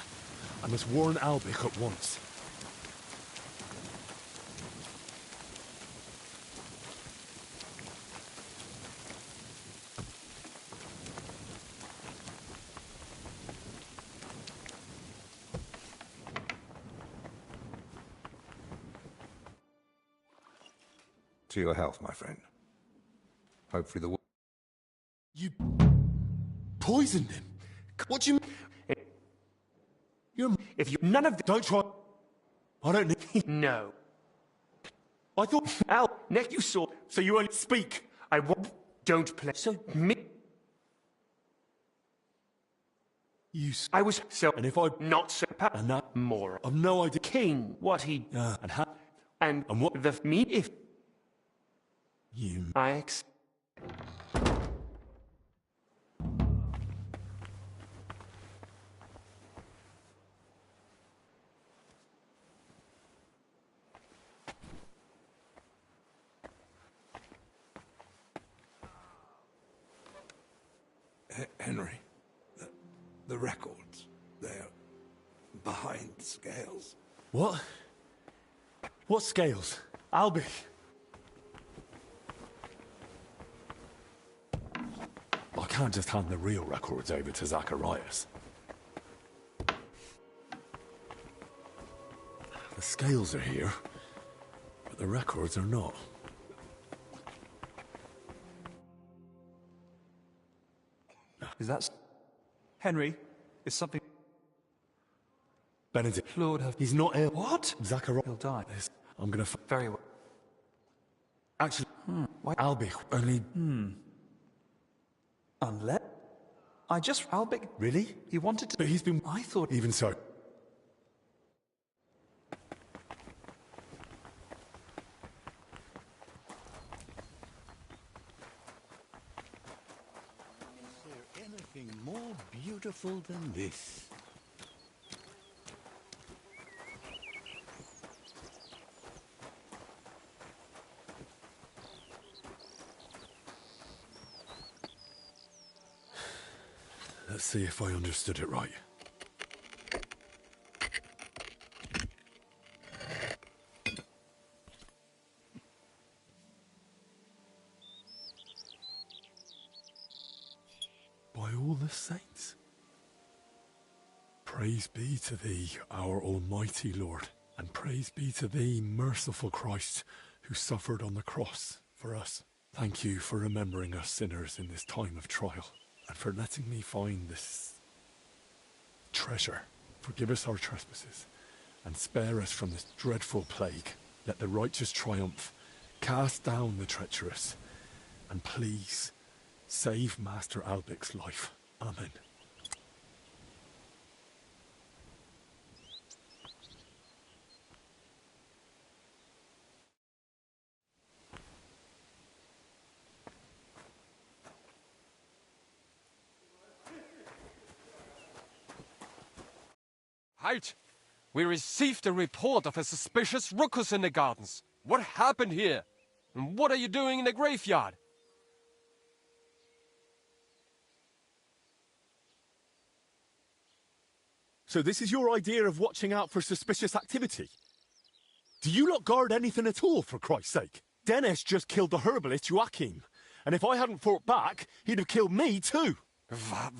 S2: I must warn Albic at once.
S3: To your health, my friend. Hopefully the...
S2: You... poisoned him? What do you mean? You're...
S4: If you... None of the...
S2: Don't try... I don't need...
S4: No.
S2: I thought...
S4: Al, neck you saw...
S2: So you only speak?
S4: I won't... Don't play... So... Me...
S2: You...
S4: I was so...
S2: And if I...
S4: Not so...
S2: And that...
S4: More...
S2: I've no idea...
S4: King, what he...
S2: And how...
S4: And
S2: what...
S4: The... Me... If...
S2: You...
S4: I...
S3: Henry, the records, they're behind the scales.
S2: What? What scales? Albie? I can't just hand the real records over to Zacharias. The scales are here, but the records are not.
S12: Is that... Henry, is something...
S2: Benedict.
S12: Lord have...
S2: He's not ill.
S12: What?
S2: Zacharias.
S12: He'll die.
S2: I'm gonna...
S12: Very well.
S2: Actually,
S12: Why...
S2: Albie, only...
S12: Unless... I just... Albic...
S2: Really?
S12: He wanted to...
S2: But he's been...
S12: I thought...
S2: Even so.
S1: Anything more beautiful than this?
S2: Let's see if I understood it right. By all the saints. Praise be to thee, our almighty Lord, and praise be to thee, merciful Christ, who suffered on the cross for us. Thank you for remembering us sinners in this time of trial, and for letting me find this treasure. Forgive us our trespasses, and spare us from this dreadful plague. Let the righteous triumph, cast down the treacherous, and please, save Master Albic's life. Amen.
S13: Halt! We received a report of a suspicious ruckus in the gardens. What happened here? And what are you doing in the graveyard?
S2: So this is your idea of watching out for suspicious activity? Do you not guard anything at all, for Christ's sake? Dennis just killed the herbalist Joachim. And if I hadn't fought back, he'd have killed me too.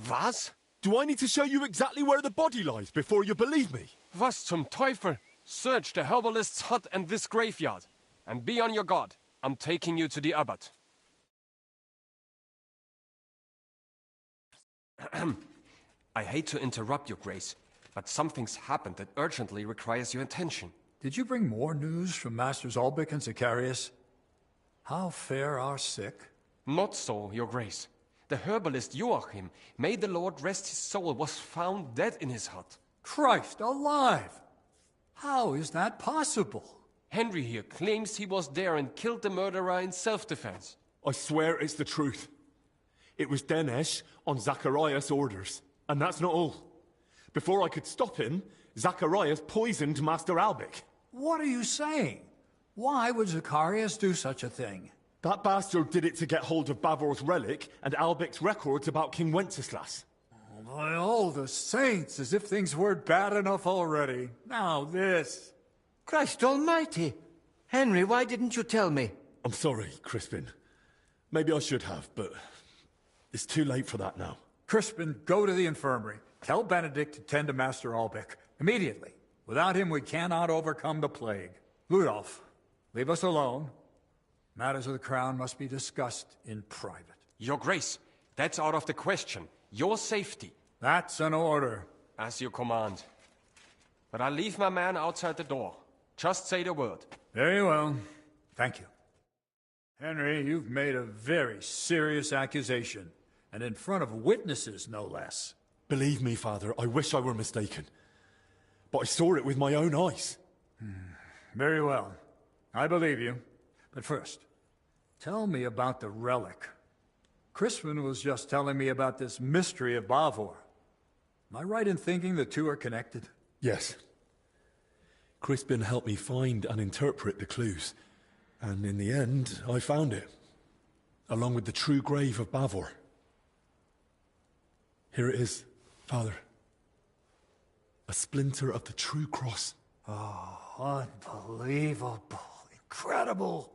S13: Was?
S2: Do I need to show you exactly where the body lies before you believe me?
S13: Was zum Teufel? Search the herbalist's hut and this graveyard. And be on your guard. I'm taking you to the abbot. I hate to interrupt, Your Grace, but something's happened that urgently requires your attention.
S14: Did you bring more news from Masters Albic and Zacharias? How fare our sick?
S13: Not so, Your Grace. The herbalist Joachim, may the Lord rest his soul, was found dead in his hut.
S14: Christ alive! How is that possible?
S13: Henry here claims he was there and killed the murderer in self-defense.
S2: I swear it's the truth. It was Dinesh on Zacharias' orders. And that's not all. Before I could stop him, Zacharias poisoned Master Albic.
S14: What are you saying? Why would Zacharias do such a thing?
S2: That bastard did it to get hold of Bavor's relic and Albic's records about King Wenceslas.
S14: Oh, by all the saints, as if things weren't bad enough already. Now this.
S8: Christ almighty! Henry, why didn't you tell me?
S2: I'm sorry, Crispin. Maybe I should have, but it's too late for that now.
S14: Crispin, go to the infirmary. Tell Benedict to tend to Master Albic. Immediately. Without him, we cannot overcome the plague. Ludolf, leave us alone. Matters of the crown must be discussed in private.
S13: Your Grace, that's out of the question. Your safety.
S14: That's an order.
S13: As you command. But I'll leave my man outside the door. Just say the word.
S14: Very well. Thank you. Henry, you've made a very serious accusation. And in front of witnesses, no less.
S2: Believe me, Father, I wish I were mistaken. But I saw it with my own eyes.
S14: Very well. I believe you. But first, tell me about the relic. Crispin was just telling me about this mystery of Bavor. Am I right in thinking the two are connected?
S2: Yes. Crispin helped me find and interpret the clues. And in the end, I found it. Along with the true grave of Bavor. Here it is, Father. A splinter of the true cross.
S14: Oh, unbelievable. Incredible.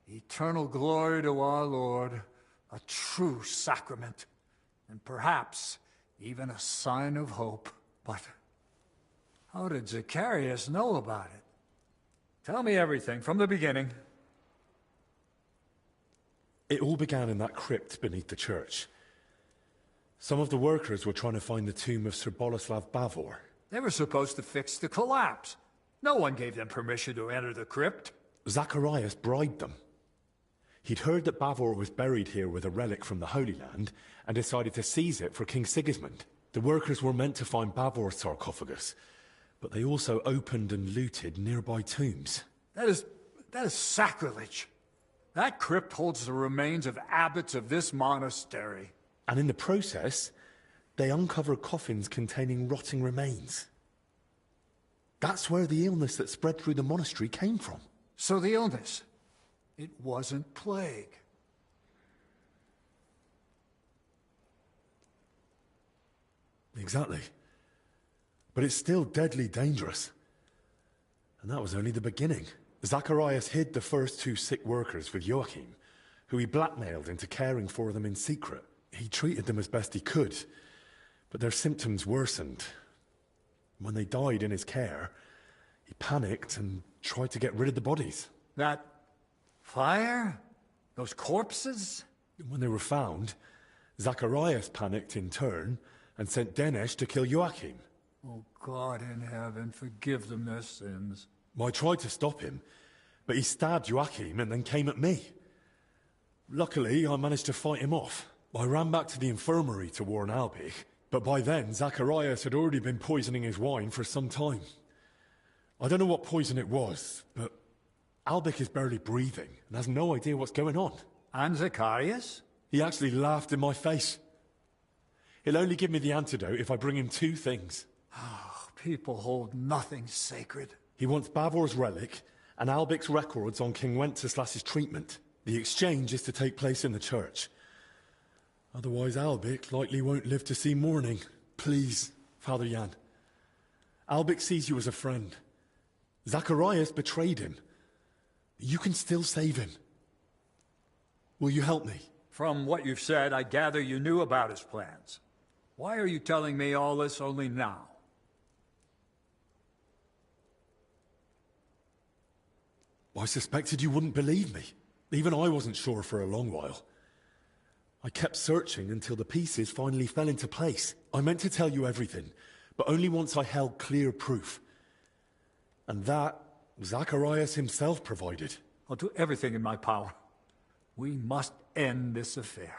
S14: Eternal glory to our Lord. A true sacrament. And perhaps even a sign of hope. But how did Zacharias know about it? Tell me everything from the beginning.
S2: It all began in that crypt beneath the church. Some of the workers were trying to find the tomb of Sir Boleslav Bavor.
S14: They were supposed to fix the collapse. No one gave them permission to enter the crypt.
S2: Zacharias bribed them. He'd heard that Bavor was buried here with a relic from the Holy Land and decided to seize it for King Sigismund. The workers were meant to find Bavor's sarcophagus, but they also opened and looted nearby tombs.
S14: That is sacrilege. That crypt holds the remains of abbots of this monastery.
S2: And in the process, they uncovered coffins containing rotting remains. That's where the illness that spread through the monastery came from.
S14: So the illness, it wasn't plague.
S2: Exactly. But it's still deadly dangerous. And that was only the beginning. Zacharias hid the first two sick workers with Joachim, who he blackmailed into caring for them in secret. He treated them as best he could, but their symptoms worsened. When they died in his care, he panicked and tried to get rid of the bodies.
S14: That fire? Those corpses?
S2: When they were found, Zacharias panicked in turn and sent Dinesh to kill Joachim.
S14: Oh, God in heaven, forgive them their sins.
S2: I tried to stop him, but he stabbed Joachim and then came at me. Luckily, I managed to fight him off. I ran back to the infirmary to warn Albic, but by then, Zacharias had already been poisoning his wine for some time. I don't know what poison it was, but Albic is barely breathing and has no idea what's going on.
S14: And Zacharias?
S2: He actually laughed in my face. He'll only give me the antidote if I bring him two things.
S14: Oh, people hold nothing sacred.
S2: He wants Bavor's relic and Albic's records on King Wenceslas's treatment. The exchange is to take place in the church. Otherwise, Albic likely won't live to see morning. Please, Father Jan. Albic sees you as a friend. Zacharias betrayed him. You can still save him. Will you help me?
S14: From what you've said, I gather you knew about his plans. Why are you telling me all this only now?
S2: I suspected you wouldn't believe me. Even I wasn't sure for a long while. I kept searching until the pieces finally fell into place. I meant to tell you everything, but only once I held clear proof. And that, Zacharias himself provided.
S14: I'll do everything in my power. We must end this affair.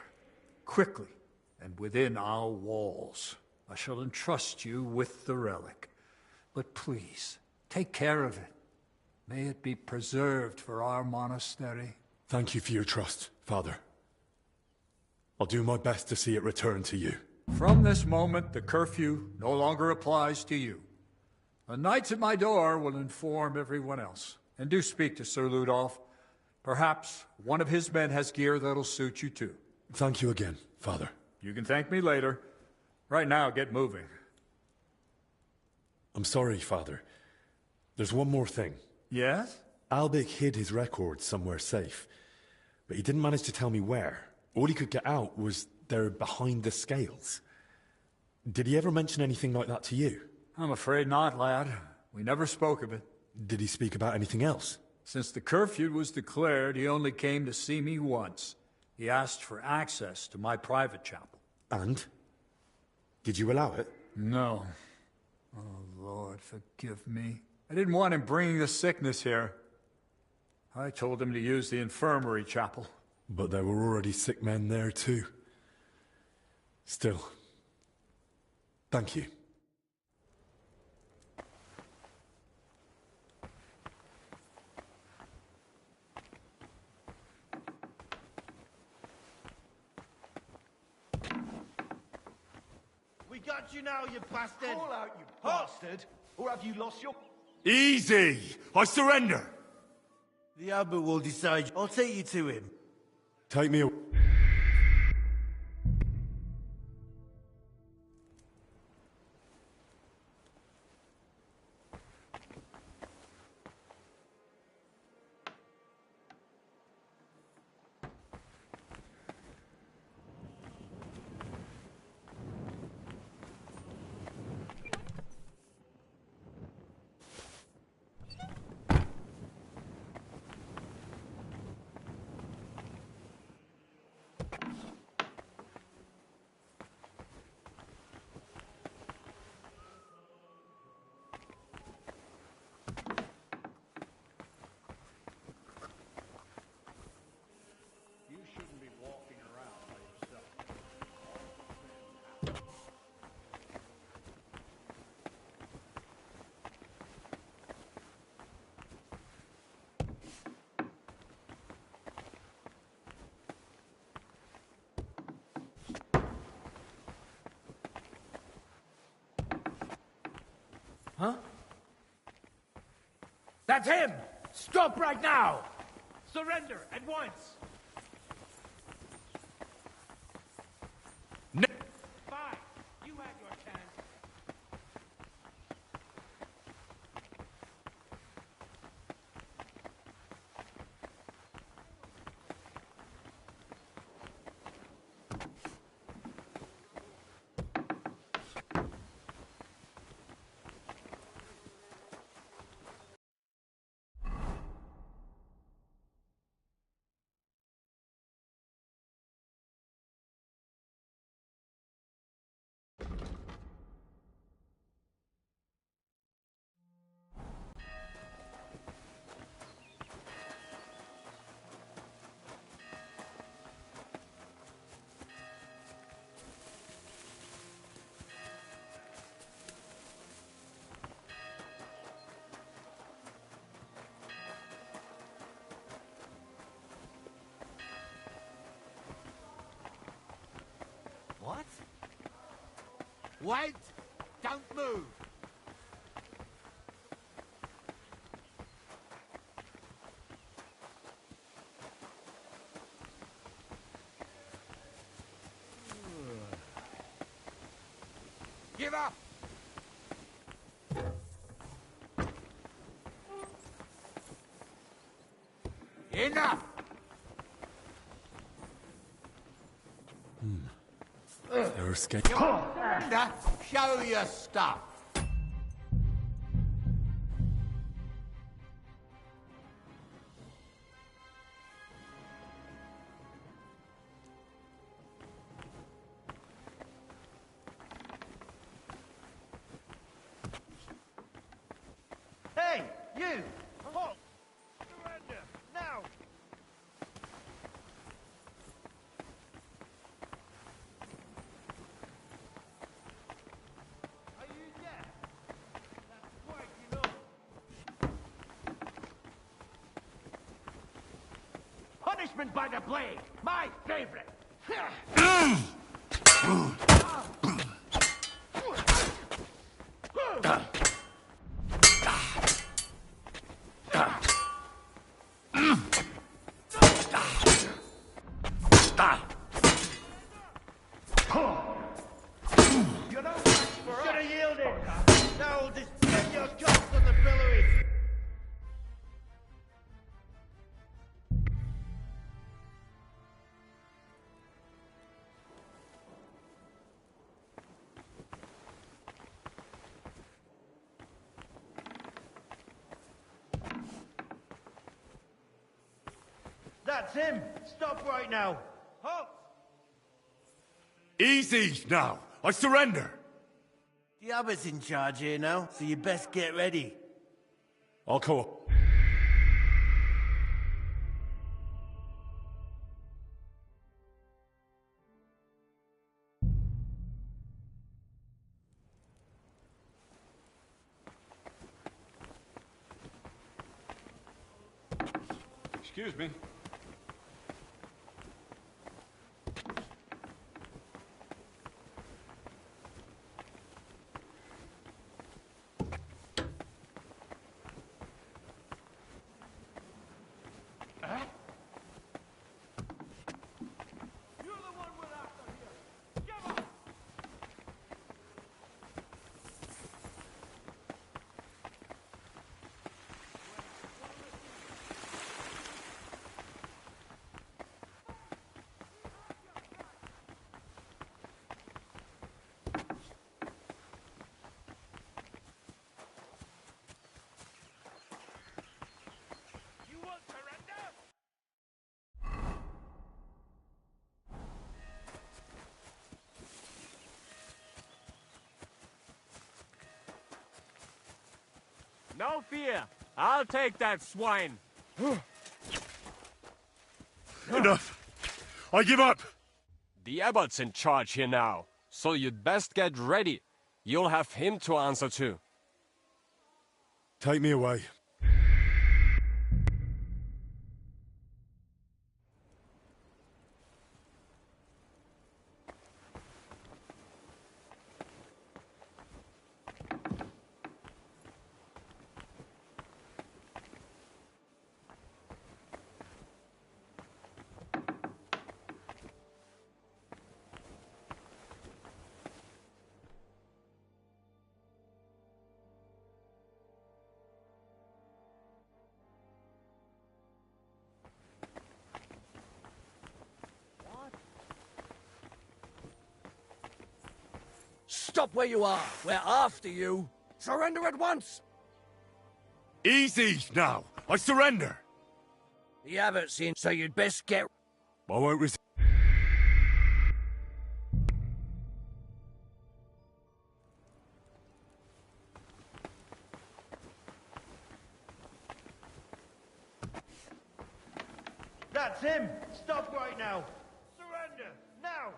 S14: Quickly, and within our walls. I shall entrust you with the relic. But please, take care of it. May it be preserved for our monastery.
S2: Thank you for your trust, Father. I'll do my best to see it return to you.
S14: From this moment, the curfew no longer applies to you. The knights at my door will inform everyone else. And do speak to Sir Ludolf. Perhaps one of his men has gear that'll suit you too.
S2: Thank you again, Father.
S14: You can thank me later. Right now, get moving.
S2: I'm sorry, Father. There's one more thing.
S14: Yes?
S2: Albic hid his records somewhere safe, but he didn't manage to tell me where. All he could get out was they're behind the scales. Did he ever mention anything like that to you?
S14: I'm afraid not, lad. We never spoke of it.
S2: Did he speak about anything else?
S14: Since the curfew was declared, he only came to see me once. He asked for access to my private chapel.
S2: And? Did you allow it?
S14: No. Oh, Lord, forgive me. I didn't want him bringing the sickness here. I told him to use the infirmary chapel.
S2: But there were already sick men there too. Still, thank you.
S1: We got you now, you bastard!
S9: Call out, you bastard! Or have you lost your...
S7: Easy! I surrender!
S1: The abbot will decide. I'll take you to him.
S2: Take me away.
S5: Huh? That's him! Stop right now! Surrender at once!
S7: No.
S5: Fine. You had your chance. What? Wait! Don't move! give up! Enough!
S2: They're escaping.
S5: Surrender! Show your stuff!
S1: Hey, you! Halt! Surrender! Now! Are you deaf? That's quite enough.
S5: Punishment by the blade! My favorite!
S1: You know what? You should have yielded! Now we'll just get your corpse on the pillory! That's him! Stop right now! Halt!
S2: Easy now! I surrender!
S1: The abbot's in charge here now, so you best get ready.
S2: I'll call.
S13: Excuse me.
S5: You're the one we're after here! Give up! You won't surrender?
S13: No fear. I'll take that swine.
S2: Enough! I give up!
S13: The abbot's in charge here now, so you'd best get ready. You'll have him to answer to.
S2: Take me away.
S14: Stop where you are. We're after you. Surrender at once.
S2: Easy now! I surrender!
S14: The abbot's in, so you'd best get...
S2: I won't resist.
S1: That's him! Stop right now! Surrender! Now!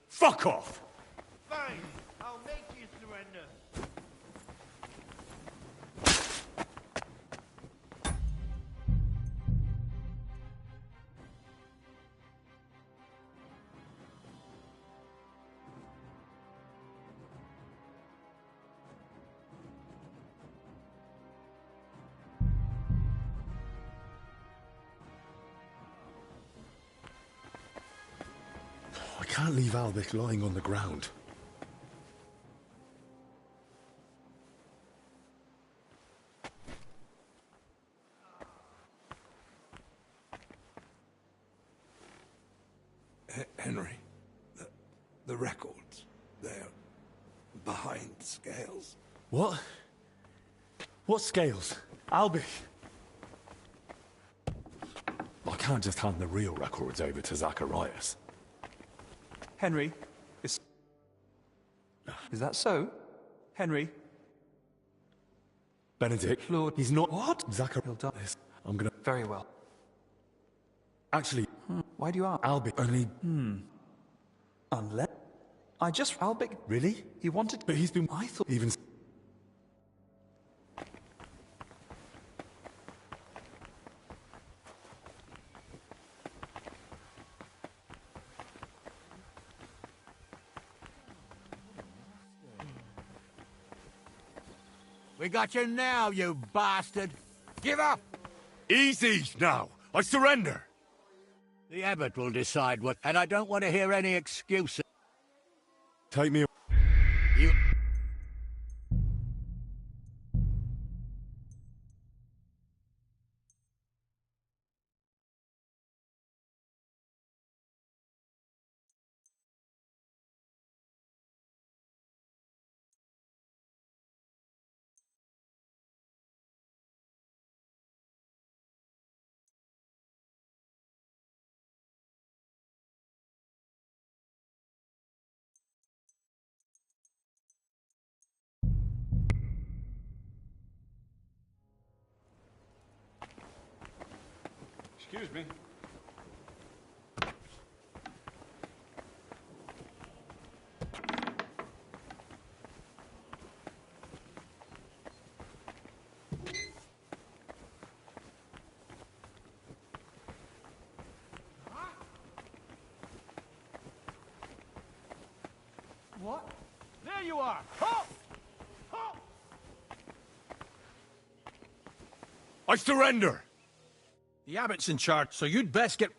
S2: Fuck off!
S1: Fine! I'll make you surrender!
S2: can't leave Albert lying on the ground.
S3: Henry, the records, they're behind scales.
S2: What? What scales? Albie! I can't just hand the real records over to Zacharias.
S12: Henry, is that so? Henry?
S2: Benedict,
S12: Lord,
S2: he's not...
S12: What?
S2: Zacharias. I'm gonna...
S12: Very well.
S2: Actually...
S12: Why do you ask?
S2: Albie only...
S12: Unless... I just... Albert...
S2: Really?
S12: He wanted...
S2: But he's been...
S12: I thought...
S2: Even...
S1: We got you now, you bastard! Give up!
S15: Easy now! I surrender!
S16: The abbot will decide what... And I don't want to hear any excuses.
S2: Take me...
S16: You...
S13: Excuse me.
S5: What? There you are! Halt! Halt!
S15: I surrender!
S5: The abbot's in charge, so you'd best get...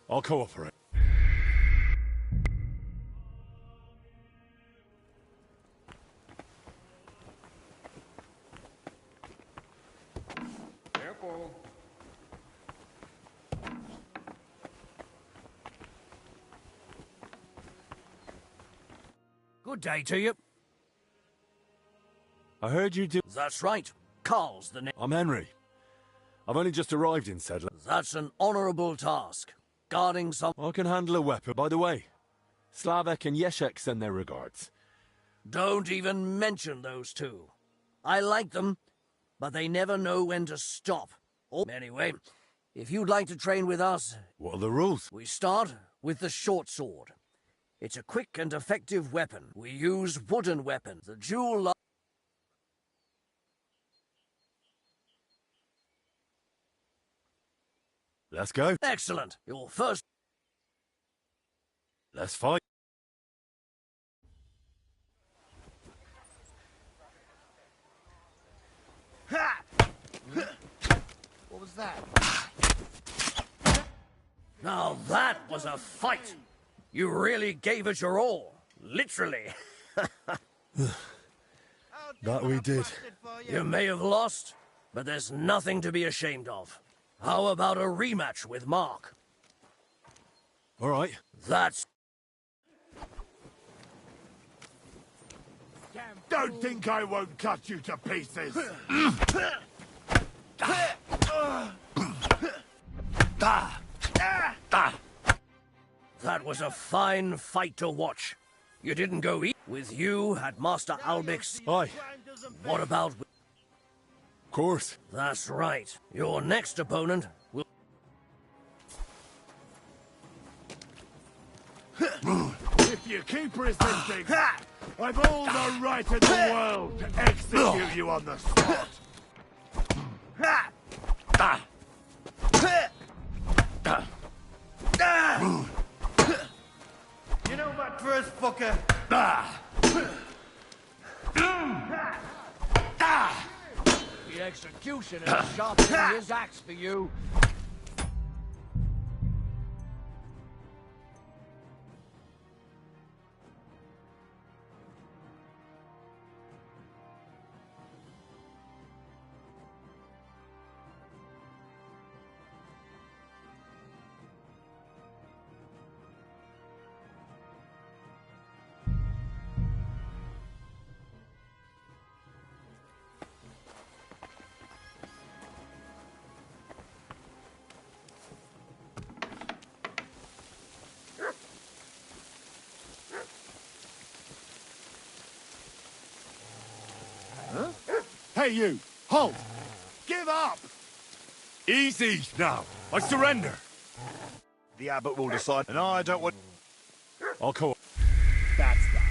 S2: I'll cooperate.
S13: Careful.
S16: Good day to you.
S2: I heard you do...
S16: That's right. Carl's the name.
S2: I'm Henry. I've only just arrived in Sedler.
S16: That's an honourable task. Guarding some...
S2: I can handle a weapon. By the way, Slavek and Yeshek send their regards.
S16: Don't even mention those two. I like them, but they never know when to stop. Anyway, if you'd like to train with us...
S2: What are the rules?
S16: We start with the short sword. It's a quick and effective weapon. We use wooden weapons. The dual...
S2: Let's go.
S16: Excellent. Your first...
S2: Let's fight.
S1: What was that?
S16: Now that was a fight. You really gave it your all. Literally.
S2: That we did.
S16: You may have lost, but there's nothing to be ashamed of. How about a rematch with Mark?
S2: All right.
S16: That's...
S15: Don't think I won't cut you to pieces!
S16: That was a fine fight to watch. You didn't go eat with you at Master Albic's.
S2: Aye.
S16: What about...
S2: Of course.
S16: That's right. Your next opponent will...
S15: If you keep resisting, I've all the right in the world to execute you on the spot!
S1: You know that first fucker?
S16: The executioner sharpened his axe for you.
S15: Hey, you! Halt! Give up! Easy now. I surrender.
S7: The abbot will decide, and I don't want...
S15: I'll call. That's that.